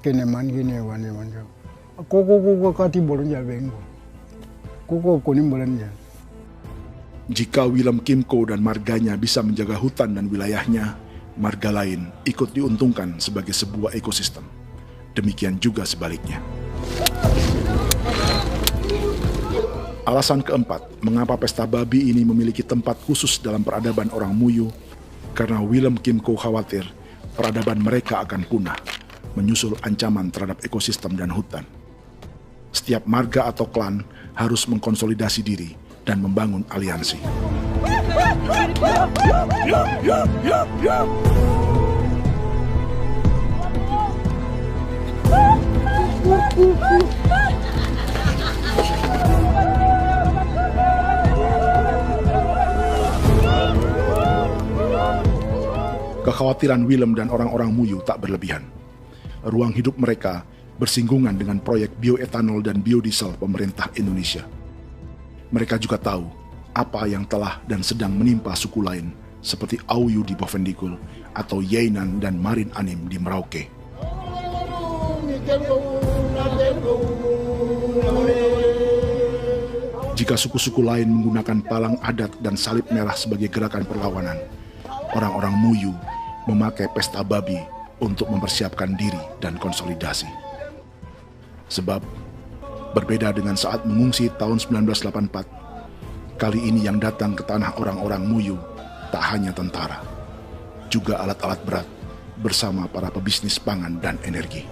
Kene man gini wane wanjo. Koko kati bolon ya bengo. Koko kuning bolon ya. Jika Willem Kimco dan marganya bisa menjaga hutan dan wilayahnya, marga lain ikut diuntungkan sebagai sebuah ekosistem. Demikian juga sebaliknya. Alasan keempat, mengapa pesta babi ini memiliki tempat khusus dalam peradaban orang Muyu, karena Willem Kim Ko khawatir peradaban mereka akan punah, menyusul ancaman terhadap ekosistem dan hutan. Setiap marga atau klan harus mengkonsolidasi diri dan membangun aliansi. Kekhawatiran Willem dan orang-orang Muyu tak berlebihan. Ruang hidup mereka bersinggungan dengan proyek bioetanol dan biodiesel pemerintah Indonesia. Mereka juga tahu apa yang telah dan sedang menimpa suku lain seperti Auyu di Bovendigul atau Yainan dan Marin Anim di Merauke. Jika suku-suku lain menggunakan palang adat dan salib merah sebagai gerakan perlawanan, orang-orang Muyu memakai pesta babi untuk mempersiapkan diri dan konsolidasi. Sebab, berbeda dengan saat mengungsi tahun 1984, kali ini yang datang ke tanah orang-orang Muyu tak hanya tentara, juga alat-alat berat bersama para pebisnis pangan dan energi.